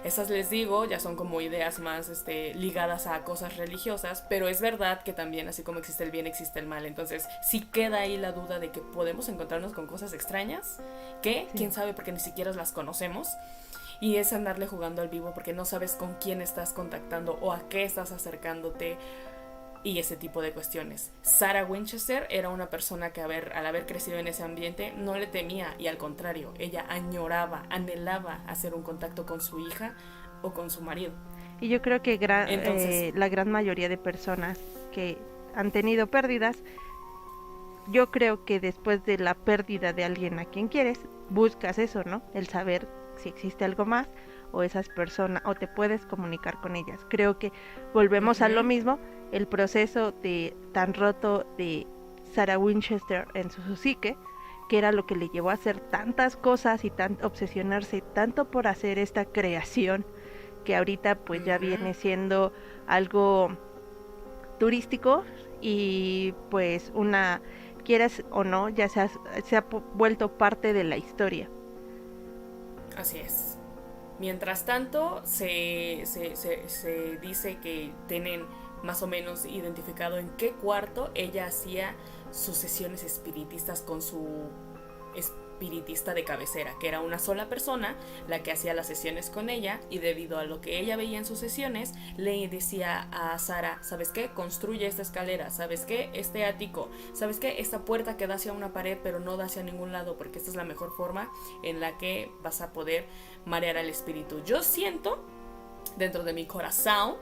Esas, les digo, ya son como ideas más ligadas a cosas religiosas, pero es verdad que también, así como existe el bien, existe el mal. Entonces sí queda ahí la duda de que podemos encontrarnos con cosas extrañas que, sí, quién sabe, porque ni siquiera las conocemos. Y es andarle jugando al vivo porque no sabes con quién estás contactando o a qué estás acercándote y ese tipo de cuestiones. Sarah Winchester era una persona que al haber crecido en ese ambiente no le temía, y al contrario, ella anhelaba hacer un contacto con su hija o con su marido. Y yo creo que la gran mayoría de personas que han tenido pérdidas, yo creo que después de la pérdida de alguien a quien quieres, buscas eso, ¿no? El saber si existe algo más o esas personas, o te puedes comunicar con ellas. Creo que volvemos a lo mismo, el proceso tan roto de Sarah Winchester en su psique, que era lo que le llevó a hacer tantas cosas y obsesionarse tanto por hacer esta creación, que ahorita pues ya viene siendo algo turístico y pues quieras o no, ya se ha vuelto parte de la historia. Así es. Mientras tanto, se dice que tienen más o menos identificado en qué cuarto ella hacía sus sesiones espiritistas con su espiritista de cabecera, que era una sola persona la que hacía las sesiones con ella, y debido a lo que ella veía en sus sesiones, le decía a Sara, ¿sabes qué? Construye esta escalera, ¿sabes qué? Este ático, ¿sabes qué? Esta puerta que da hacia una pared pero no da hacia ningún lado, porque esta es la mejor forma en la que vas a poder marear al espíritu. Yo siento dentro de mi corazón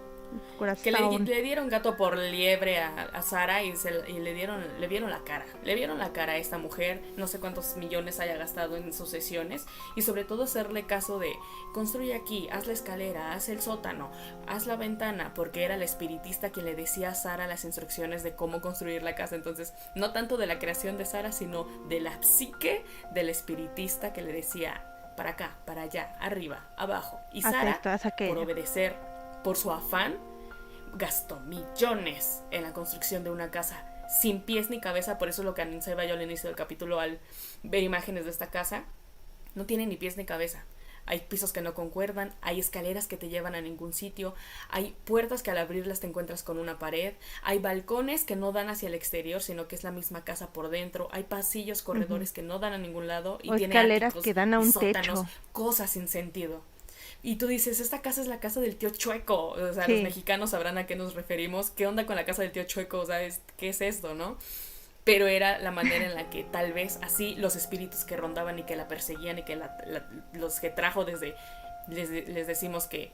que le dieron gato por liebre a Sara y le vieron la cara. Le vieron la cara a esta mujer, no sé cuántos millones haya gastado en sus sesiones, y sobre todo hacerle caso de construye aquí, haz la escalera, haz el sótano, haz la ventana, porque era la espiritista que le decía a Sara las instrucciones de cómo construir la casa. Entonces, no tanto de la creación de Sara, sino de la psique del espiritista que le decía para acá, para allá, arriba, abajo. Y Sara, por obedecer, por su afán, gastó millones en la construcción de una casa sin pies ni cabeza. Por eso lo que anunciaba yo al inicio del capítulo al ver imágenes de esta casa, no tiene ni pies ni cabeza. Hay pisos que no concuerdan, hay escaleras que te llevan a ningún sitio, hay puertas que al abrirlas te encuentras con una pared, hay balcones que no dan hacia el exterior, sino que es la misma casa por dentro, hay pasillos, corredores que no dan a ningún lado, y tiene escaleras que dan a un sótanos, techo, cosas sin sentido. Y tú dices, esta casa es la casa del tío Chueco. O sea, sí, los mexicanos sabrán a qué nos referimos. ¿Qué onda con la casa del tío Chueco? O sea, ¿qué es esto, no? Pero era la manera en la que tal vez así los espíritus que rondaban y que la perseguían y que los que trajo desde... Les decimos que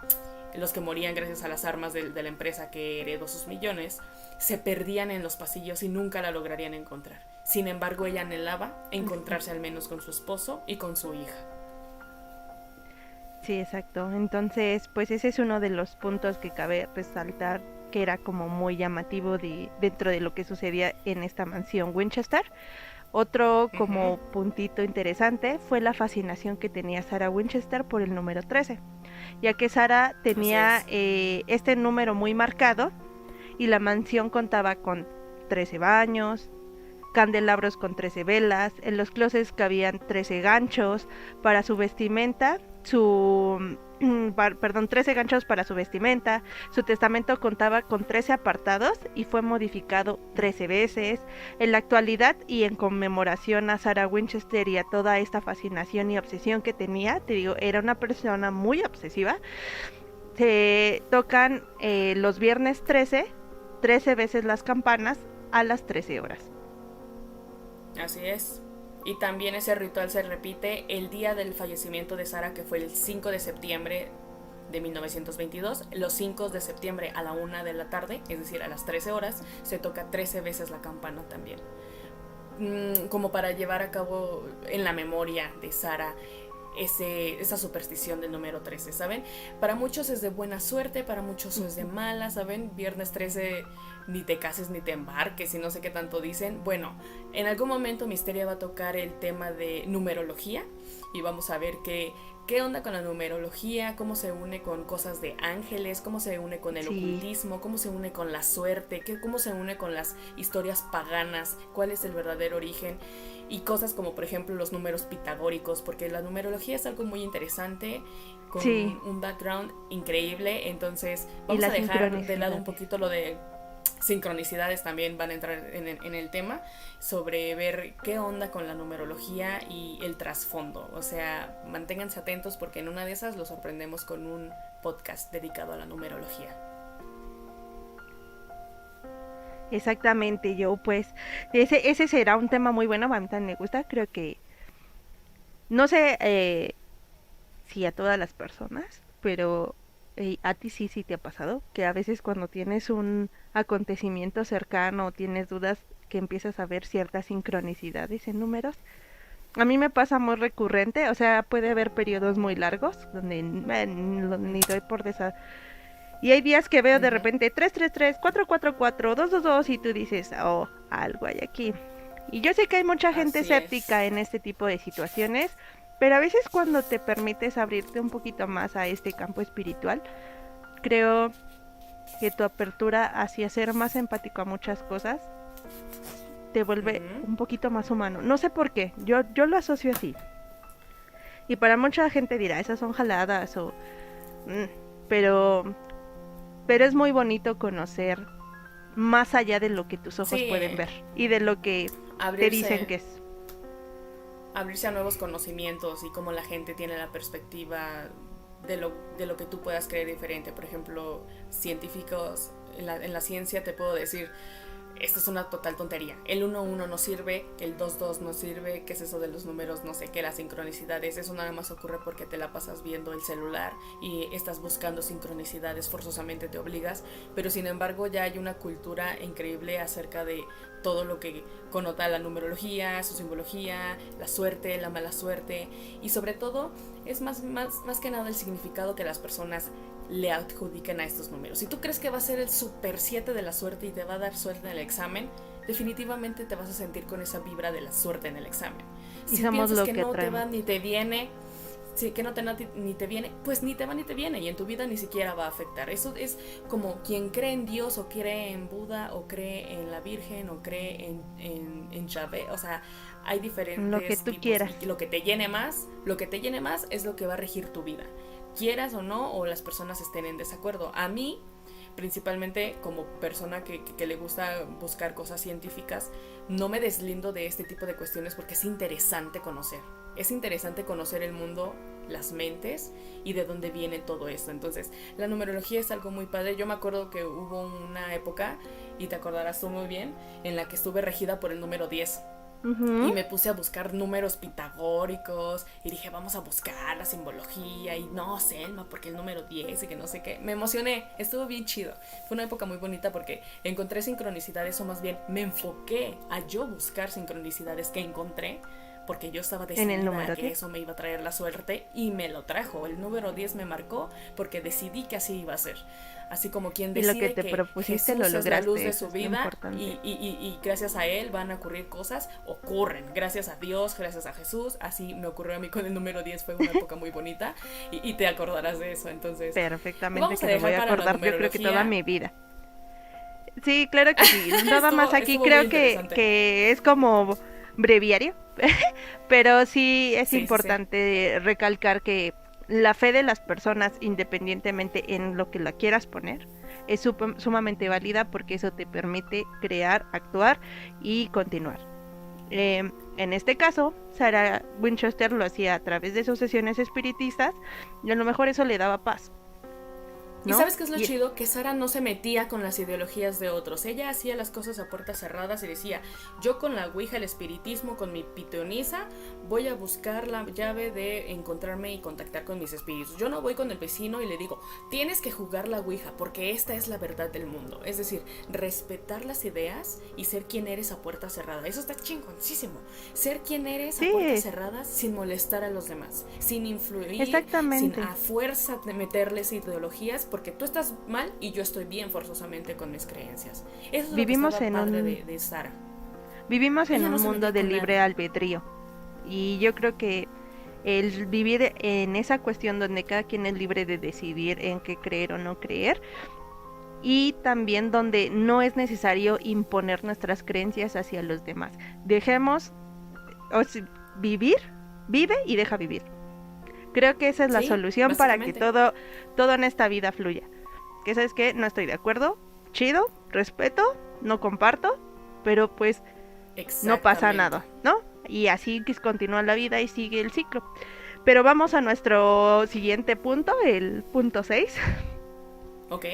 los que morían gracias a las armas de la empresa que heredó sus millones, se perdían en los pasillos y nunca la lograrían encontrar. Sin embargo, ella anhelaba encontrarse al menos con su esposo y con su hija. Sí, exacto. Entonces, pues ese es uno de los puntos que cabe resaltar, que era como muy llamativo dentro de lo que sucedía en esta mansión Winchester. Otro como puntito interesante fue la fascinación que tenía Sarah Winchester por el número 13, ya que Sarah tenía este número muy marcado, y la mansión contaba con 13 baños, candelabros con 13 velas, en los closets cabían 13 ganchos para su vestimenta. perdón, 13 ganchos para su vestimenta. Su testamento contaba con 13 apartados y fue modificado 13 veces. En la actualidad y en conmemoración a Sarah Winchester y a toda esta fascinación y obsesión que tenía, te digo, era una persona muy obsesiva. Se tocan los viernes 13 veces las campanas a las 13 horas. Así es. Y también ese ritual se repite el día del fallecimiento de Sarah, que fue el 5 de septiembre de 1922. Los 5 de septiembre a la 1 de la tarde, es decir, a las 13 horas, se toca 13 veces la campana también. Como para llevar a cabo en la memoria de Sarah esa superstición del número 13, ¿saben? Para muchos es de buena suerte, para muchos es de mala, ¿saben? Viernes 13, ni te cases ni te embarques y no sé qué tanto dicen. Bueno, en algún momento Misteria va a tocar el tema de numerología y vamos a ver qué onda con la numerología, cómo se une con cosas de ángeles, cómo se une con el ocultismo, cómo se une con la suerte, cómo se une con las historias paganas, cuál es el verdadero origen. Y cosas como por ejemplo los números pitagóricos, porque la numerología es algo muy interesante, con un background increíble. Entonces vamos a dejar de lado un poquito lo de sincronicidades, también van a entrar en el tema, sobre ver qué onda con la numerología y el trasfondo. O sea, manténganse atentos porque en una de esas los sorprendemos con un podcast dedicado a la numerología. Exactamente, yo pues ese será un tema muy bueno, a mí también me gusta, creo que no sé si a todas las personas, pero a ti sí te ha pasado que a veces cuando tienes un acontecimiento cercano o tienes dudas que empiezas a ver ciertas sincronicidades en números. A mí me pasa muy recurrente, o sea, puede haber periodos muy largos donde ni doy por y hay días que veo de repente 333, 444, 222 y tú dices, oh, algo hay aquí. Y yo sé que hay mucha gente escéptica en este tipo de situaciones, pero a veces cuando te permites abrirte un poquito más a este campo espiritual, creo que tu apertura hacia ser más empático a muchas cosas te vuelve un poquito más humano. No sé por qué, yo lo asocio así. Y para mucha gente dirá, esas son jaladas o... pero es muy bonito conocer más allá de lo que tus ojos pueden ver y de lo que te dicen que es. Abrirse a nuevos conocimientos y cómo la gente tiene la perspectiva de lo que tú puedas creer diferente. Por ejemplo, científicos, en la ciencia te puedo decir, esto es una total tontería. El 1-1 no sirve, el 2-2 no sirve, ¿qué es eso de los números? No sé qué, las sincronicidades, eso nada más ocurre porque te la pasas viendo el celular y estás buscando sincronicidades, forzosamente te obligas, pero sin embargo ya hay una cultura increíble acerca de todo lo que connota la numerología, su simbología, la suerte, la mala suerte, y sobre todo es más que nada el significado que las personas le adjudican a estos números. Si tú crees que va a ser el super 7 de la suerte y te va a dar suerte en el examen, definitivamente te vas a sentir con esa vibra de la suerte en el examen. Si piensas que no te va ni te viene, que no te ni te viene, pues ni te va ni te viene, y en tu vida ni siquiera va a afectar. Eso es como quien cree en Dios o cree en Buda o cree en la Virgen o cree en Yahvé. O sea, hay diferentes lo que tú tipos, quieras. Y lo que te llene más es lo que va a regir tu vida, quieras o no, o las personas estén en desacuerdo. A mí, principalmente como persona que le gusta buscar cosas científicas, no me deslindo de este tipo de cuestiones porque es interesante conocer. Es interesante conocer el mundo, las mentes y de dónde viene todo esto. Entonces, la numerología es algo muy padre. Yo me acuerdo que hubo una época, y te acordarás tú muy bien, en la que estuve regida por el número 10. Y me puse a buscar números pitagóricos y dije, vamos a buscar la simbología y no, Selma, porque el número 10 y que no sé qué. Me emocioné, estuvo bien chido. Fue una época muy bonita porque encontré sincronicidades, o más bien me enfoqué a yo buscar sincronicidades que encontré, porque yo estaba decidida a que eso me iba a traer la suerte, y me lo trajo. El número 10 me marcó porque decidí que así iba a ser. Así como quien decide y lo que te propusiste Jesús lo lograste, es la luz de su vida y gracias a él van a ocurrir cosas, ocurren, gracias a Dios, gracias a Jesús. Así me ocurrió a mí con el número 10, fue una época muy bonita y te acordarás de eso. Entonces, perfectamente, que me voy a acordar, yo creo que toda mi vida. Sí, claro que sí, nada más aquí creo que es como breviario, pero sí es importante recalcar que la fe de las personas, independientemente en lo que la quieras poner, es sumamente válida porque eso te permite crear, actuar y continuar. En este caso, Sarah Winchester lo hacía a través de sus sesiones espiritistas y a lo mejor eso le daba paz, ¿no? ¿Y sabes qué es lo chido? Que Sara no se metía con las ideologías de otros. Ella hacía las cosas a puertas cerradas y decía, yo con la ouija, el espiritismo, con mi pitonisa, voy a buscar la llave de encontrarme y contactar con mis espíritus. Yo no voy con el vecino y le digo, tienes que jugar la ouija porque esta es la verdad del mundo. Es decir, respetar las ideas y ser quien eres a puerta cerrada. Eso está chingoncísimo. Ser quien eres a puertas cerradas sin molestar a los demás, sin influir, sin a fuerza de meterles ideologías, porque tú estás mal y yo estoy bien forzosamente con mis creencias. Eso es vivimos lo que estaba padre de Sara. Vivimos en un mundo de libre albedrío y yo creo que el vivir en esa cuestión donde cada quien es libre de decidir en qué creer o no creer, y también donde no es necesario imponer nuestras creencias hacia los demás. Dejemos vivir, vive y deja vivir. Creo que esa es la solución para que todo en esta vida fluya. Que sabes que no estoy de acuerdo, chido, respeto, no comparto, pero pues no pasa nada, ¿no? Y así continúa la vida y sigue el ciclo. Pero vamos a nuestro siguiente punto, el punto 6. Ok.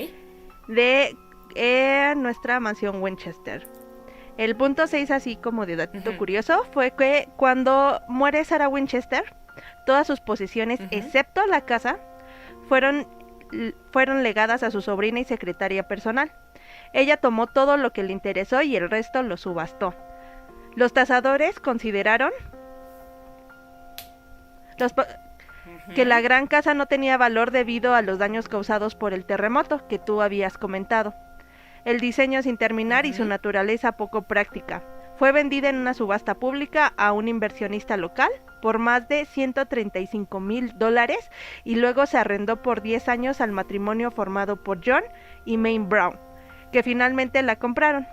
De nuestra mansión Winchester. El punto 6, así como de dato curioso, fue que cuando muere Sarah Winchester, todas sus posesiones, excepto la casa, fueron legadas a su sobrina y secretaria personal. Ella tomó todo lo que le interesó y el resto lo subastó. Los tasadores consideraron que la gran casa no tenía valor debido a los daños causados por el terremoto que tú habías comentado, el diseño sin terminar y su naturaleza poco práctica. Fue vendida en una subasta pública a un inversionista local por más de $135,000 y luego se arrendó por 10 años al matrimonio formado por John y Mae Brown, que finalmente la compraron.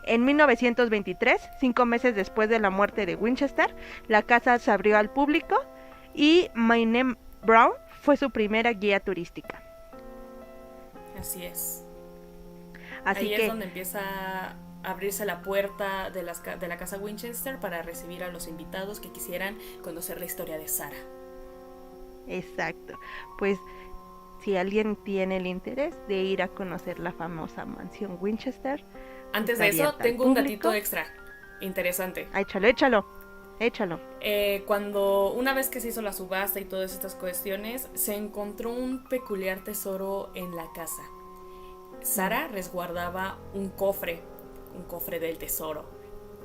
En 1923, 5 meses después de la muerte de Winchester, la casa se abrió al público y Mae Brown fue su primera guía turística. Así es. Ahí es donde empieza a abrirse la puerta de la casa Winchester para recibir a los invitados que quisieran conocer la historia de Sara. Exacto. Pues si alguien tiene el interés de ir a conocer la famosa mansión Winchester. Antes de eso, tengo un datito extra interesante. Échalo. Cuando una vez que se hizo la subasta y todas estas cuestiones, se encontró un peculiar tesoro en la casa. Sara resguardaba un cofre del tesoro,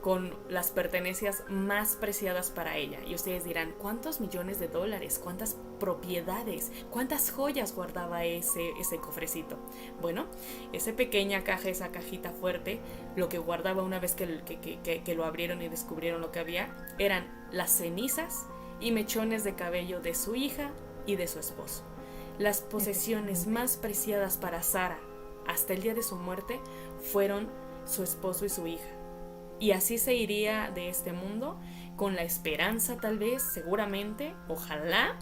con las pertenencias más preciadas para ella. Y ustedes dirán, ¿cuántos millones de dólares? ¿Cuántas propiedades? ¿Cuántas joyas guardaba ese cofrecito? Bueno, esa pequeña caja, esa cajita fuerte, lo que guardaba una vez que lo abrieron y descubrieron lo que había, eran las cenizas y mechones de cabello de su hija y de su esposo. Las posesiones más preciadas para Sara hasta el día de su muerte fueron su esposo y su hija. Y así se iría de este mundo con la esperanza, tal vez, seguramente, ojalá,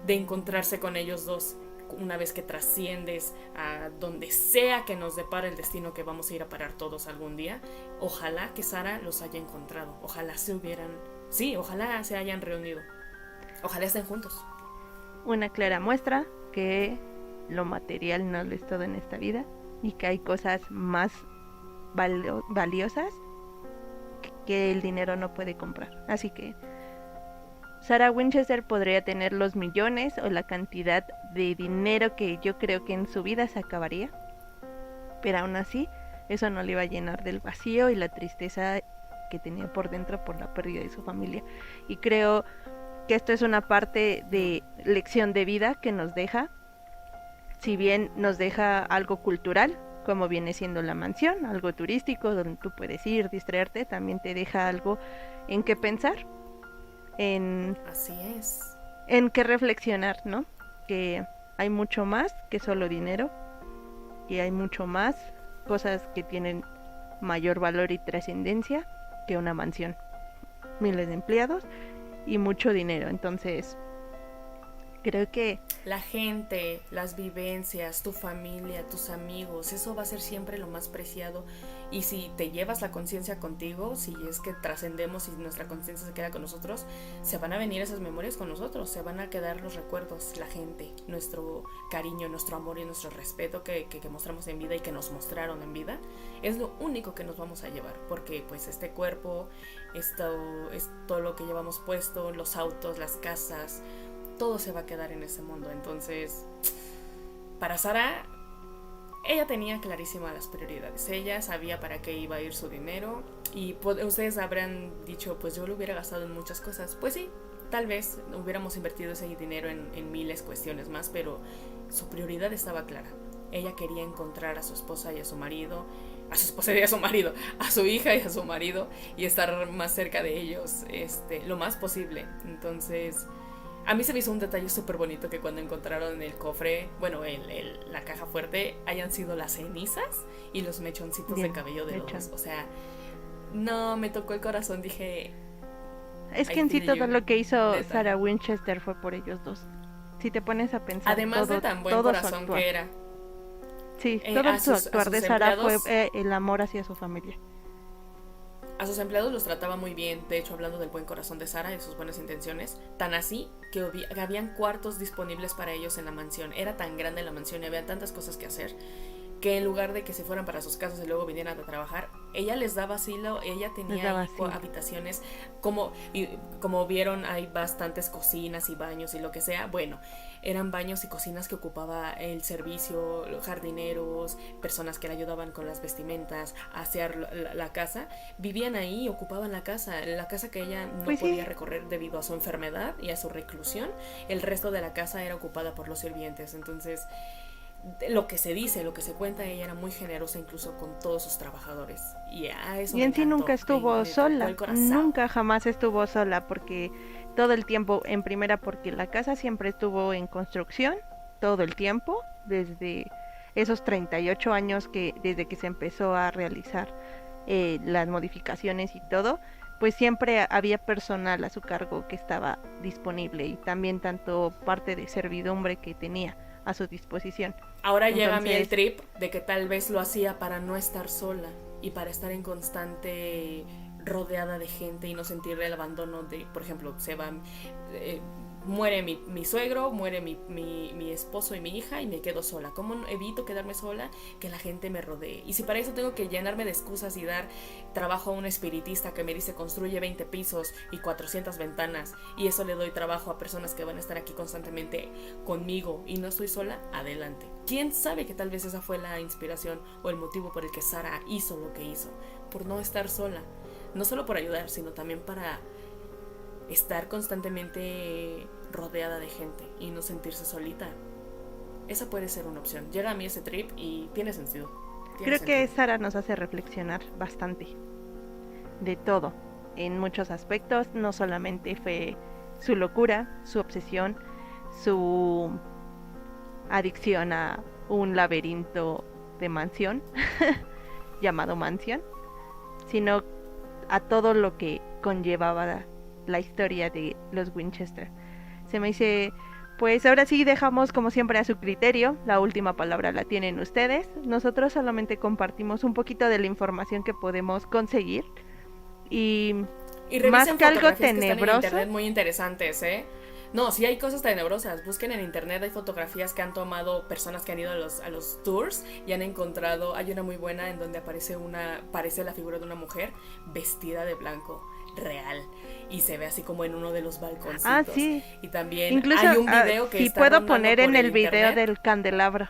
de encontrarse con ellos dos una vez que trasciendes a donde sea que nos depara el destino que vamos a ir a parar todos algún día. Ojalá que Sara los haya encontrado, ojalá ojalá se hayan reunido, ojalá estén juntos. Una clara muestra que lo material no lo es todo en esta vida y que hay cosas más valiosas que el dinero no puede comprar. Así que Sarah Winchester podría tener los millones o la cantidad de dinero que yo creo que en su vida se acabaría, pero aún así eso no le iba a llenar del vacío y la tristeza que tenía por dentro por la pérdida de su familia. Y creo que esto es una parte de lección de vida que nos deja, si bien nos deja algo cultural, como viene siendo la mansión, algo turístico donde tú puedes ir, distraerte, también te deja algo en qué pensar, Así es. En qué reflexionar, ¿no? Que hay mucho más que solo dinero y hay mucho más cosas que tienen mayor valor y trascendencia que una mansión, miles de empleados y mucho dinero. Entonces Creo que La gente, las vivencias, tu familia, tus amigos, eso va a ser siempre lo más preciado. Y si te llevas la conciencia contigo, si es que trascendemos y nuestra conciencia se queda con nosotros, se van a venir esas memorias con nosotros, se van a quedar los recuerdos, la gente, nuestro cariño, nuestro amor y nuestro respeto que mostramos en vida y que nos mostraron en vida. Es lo único que nos vamos a llevar, porque pues este cuerpo, esto es todo lo que llevamos puesto, los autos, las casas, todo se va a quedar en ese mundo. Entonces, para Sara, ella tenía clarísimas las prioridades. Ella sabía para qué iba a ir su dinero. Y ustedes habrán dicho, pues yo lo hubiera gastado en muchas cosas. Pues sí, tal vez hubiéramos invertido ese dinero en miles cuestiones más, pero su prioridad estaba clara. Ella quería encontrar a su esposa y a su marido, a su esposa y a su marido, a su hija y a su marido, y estar más cerca de ellos lo más posible. Entonces, a mí se me hizo un detalle súper bonito que cuando encontraron el cofre, bueno, la caja fuerte, hayan sido las cenizas y los mechoncitos de cabello de los dos. O sea, no, me tocó el corazón, dije... Es que en sí todo lo que hizo Sarah Winchester fue por ellos dos. Si te pones a pensar, además todo, de tan buen corazón que era. Sí, todo su actuar de Sarah fue el amor hacia su familia. A sus empleados los trataba muy bien, de hecho, hablando del buen corazón de Sara y sus buenas intenciones, tan así que habían cuartos disponibles para ellos en la mansión. Era tan grande la mansión y había tantas cosas que hacer, que en lugar de que se fueran para sus casas y luego vinieran a trabajar, ella les daba asilo. Ella tenía habitaciones, como vieron, hay bastantes cocinas y baños y lo que sea. Bueno, eran baños y cocinas que ocupaba el servicio, los jardineros, personas que le ayudaban con las vestimentas, a asear la casa. Vivían ahí y ocupaban la casa que ella no podía recorrer debido a su enfermedad y a su reclusión. El resto de la casa era ocupada por los sirvientes. Entonces, lo que se dice, lo que se cuenta, ella era muy generosa incluso con todos sus trabajadores. Y en sí nunca estuvo sola, nunca jamás estuvo sola, porque todo el tiempo, en primera, porque la casa siempre estuvo en construcción, todo el tiempo, desde esos 38 años desde que se empezó a realizar las modificaciones y todo, pues siempre había personal a su cargo que estaba disponible, y también tanto parte de servidumbre que tenía a su disposición. Ahora llega a mí el trip de que tal vez lo hacía para no estar sola y para estar en constante rodeada de gente y no sentir el abandono de, por ejemplo, se va, muere mi suegro, muere mi esposo y mi hija y me quedo sola. ¿Cómo evito quedarme sola? Que la gente me rodee. Y si para eso tengo que llenarme de excusas y dar trabajo a un espiritista que me dice construye 20 pisos y 400 ventanas, y eso le doy trabajo a personas que van a estar aquí constantemente conmigo y no estoy sola, adelante. ¿Quién sabe que tal vez esa fue la inspiración o el motivo por el que Sara hizo lo que hizo? Por no estar sola. No solo por ayudar, sino también para estar constantemente rodeada de gente y no sentirse solita. Esa puede ser una opción. Llega a mí ese trip y tiene sentido. Creo que Sara nos hace reflexionar bastante de todo, en muchos aspectos. No solamente fue su locura, su obsesión, su adicción a un laberinto de mansión llamado mansión, sino a todo lo que conllevaba la historia de los Winchester. Se me dice, pues ahora sí dejamos como siempre a su criterio, la última palabra la tienen ustedes. Nosotros solamente compartimos un poquito de la información que podemos conseguir y más que algo tenebroso. Que están en internet muy interesantes, No, sí hay cosas tenebrosas. Busquen en internet, hay fotografías que han tomado personas que han ido a los tours y han encontrado, hay una muy buena en donde aparece la figura de una mujer vestida de blanco, real, y se ve así como en uno de los balconcitos. Ah, sí. Y también incluso, hay un video que si está puedo poner en el video internet, del candelabro.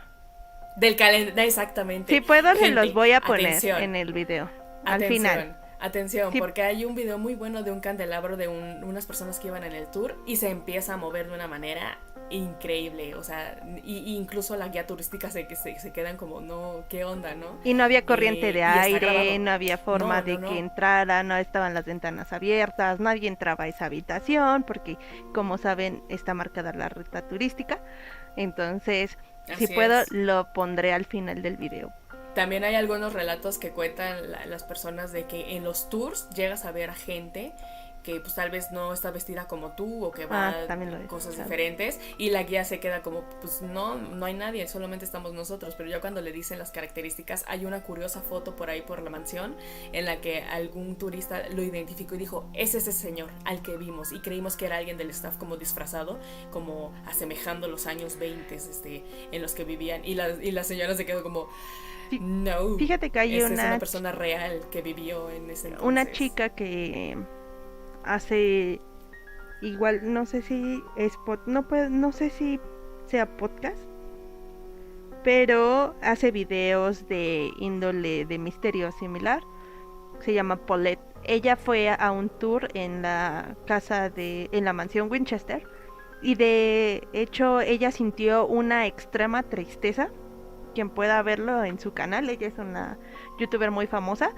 Exactamente. Si puedo, gente, se los voy a poner atención, en el video. Al final. Atención, sí. Porque hay un video muy bueno de un candelabro de unas personas que iban en el tour y se empieza a mover de una manera increíble, o sea, y incluso la guía turística se quedan como, no, ¿qué onda, no? Y no había corriente de aire, no había forma de que entrara, no estaban las ventanas abiertas, nadie entraba a esa habitación porque, como saben, está marcada la ruta turística. Entonces, si puedo, lo pondré al final del video. También hay algunos relatos que cuentan las personas de que en los tours llegas a ver a gente que pues tal vez no está vestida como tú o que va a cosas diferentes, y la guía se queda como pues no hay nadie, solamente estamos nosotros. Pero ya cuando le dicen las características, hay una curiosa foto por ahí por la mansión en la que algún turista lo identificó y dijo, es ese señor al que vimos, y creímos que era alguien del staff como disfrazado, como asemejando los años 20 en los que vivían, y la señora se quedó como no, fíjate que hay una persona real que vivió en ese entonces. Una chica que hace igual, no sé si es no sé si sea podcast, pero hace videos de índole de misterio similar. Se llama Paulette. Ella fue a un tour en la en la mansión Winchester, y de hecho ella sintió una extrema tristeza. Quien pueda verlo en su canal, ella es una youtuber muy famosa.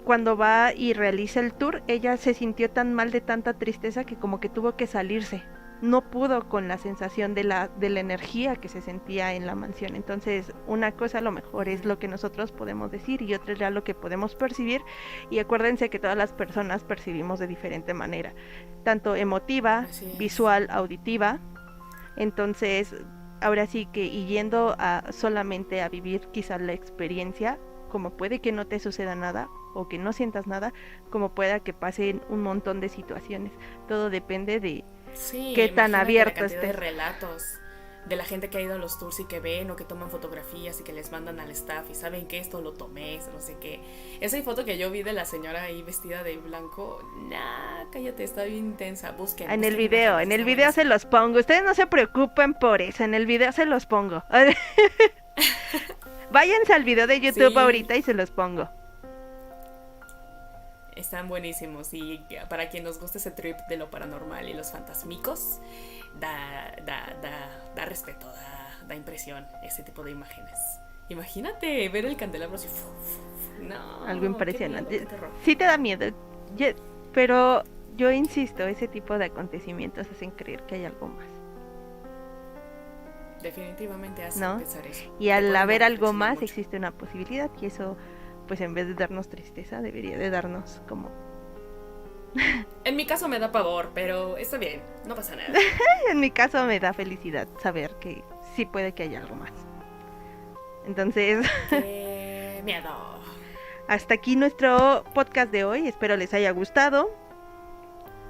Cuando va y realiza el tour, ella se sintió tan mal de tanta tristeza que como que tuvo que salirse. No pudo con la sensación de la energía que se sentía en la mansión. Entonces, una cosa a lo mejor es lo que nosotros podemos decir y otra es ya lo que podemos percibir. Y acuérdense que todas las personas percibimos de diferente manera, tanto emotiva, visual, auditiva. Entonces, ahora sí que yendo solamente a vivir quizá la experiencia, como puede que no te suceda nada o que no sientas nada, como pueda que pasen un montón de situaciones. Todo depende de qué tan abierto estés. De relatos de la gente que ha ido a los tours y que ven o que toman fotografías y que les mandan al staff y saben que esto lo tomé, no sé qué. Esa foto que yo vi de la señora ahí vestida de blanco, cállate, está bien intensa. Busquen en el video se los pongo. Ustedes no se preocupen por eso, en el video se los pongo. Váyanse al video de YouTube ahorita y se los pongo. Están buenísimos, y para quien nos gusta ese trip de lo paranormal y los fantasmicos, da respeto, da impresión ese tipo de imágenes. Imagínate ver el candelabro así, no, algo impresionante. Qué terror. Sí te da miedo, pero yo insisto, ese tipo de acontecimientos hacen creer que hay algo más. Definitivamente hacen pensar eso. Y al haber algo más mucho. Existe una posibilidad, y eso, pues en vez de darnos tristeza, debería de darnos como... En mi caso me da pavor, pero está bien, no pasa nada. En mi caso me da felicidad saber que sí puede que haya algo más. Entonces... ¡Qué miedo! Hasta aquí nuestro podcast de hoy, espero les haya gustado.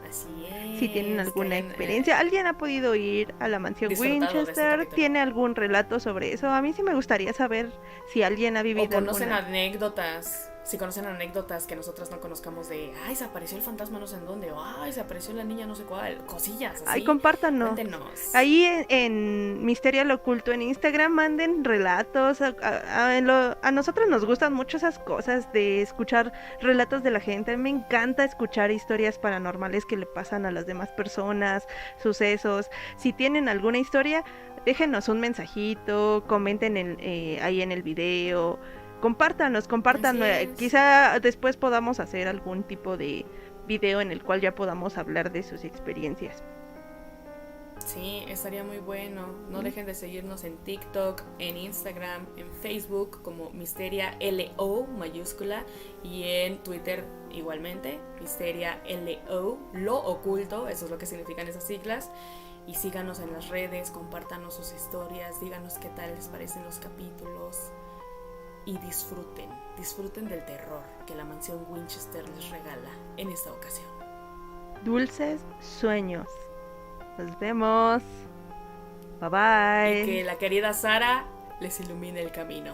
Así es. Si tienen alguna experiencia, ¿alguien ha podido ir a la mansión Winchester? ¿Tiene algún relato sobre eso? A mí sí me gustaría saber si alguien ha vivido. O conocen anécdotas. Si conocen anécdotas que nosotras no conozcamos de, se apareció el fantasma no sé en dónde, o se apareció la niña no sé cuál, cosillas así. Ay, compártanos. Cuéntenos. Ahí en Misterio al Oculto en Instagram manden relatos. A nosotros nos gustan mucho esas cosas de escuchar relatos de la gente. A mí me encanta escuchar historias paranormales que le pasan a las demás personas, sucesos. Si tienen alguna historia, déjenos un mensajito, comenten ahí en el video. Compártanos, quizá después podamos hacer algún tipo de video en el cual ya podamos hablar de sus experiencias. Sí, estaría muy bueno. No dejen de seguirnos en TikTok, en Instagram, en Facebook como Misteria LO mayúscula, y en Twitter igualmente, Misteria LO, lo oculto, eso es lo que significan esas siglas. Y síganos en las redes, compártanos sus historias, díganos qué tal les parecen los capítulos. Y disfruten del terror que la mansión Winchester les regala en esta ocasión. Dulces sueños. Nos vemos. Bye bye. Y que la querida Sara les ilumine el camino.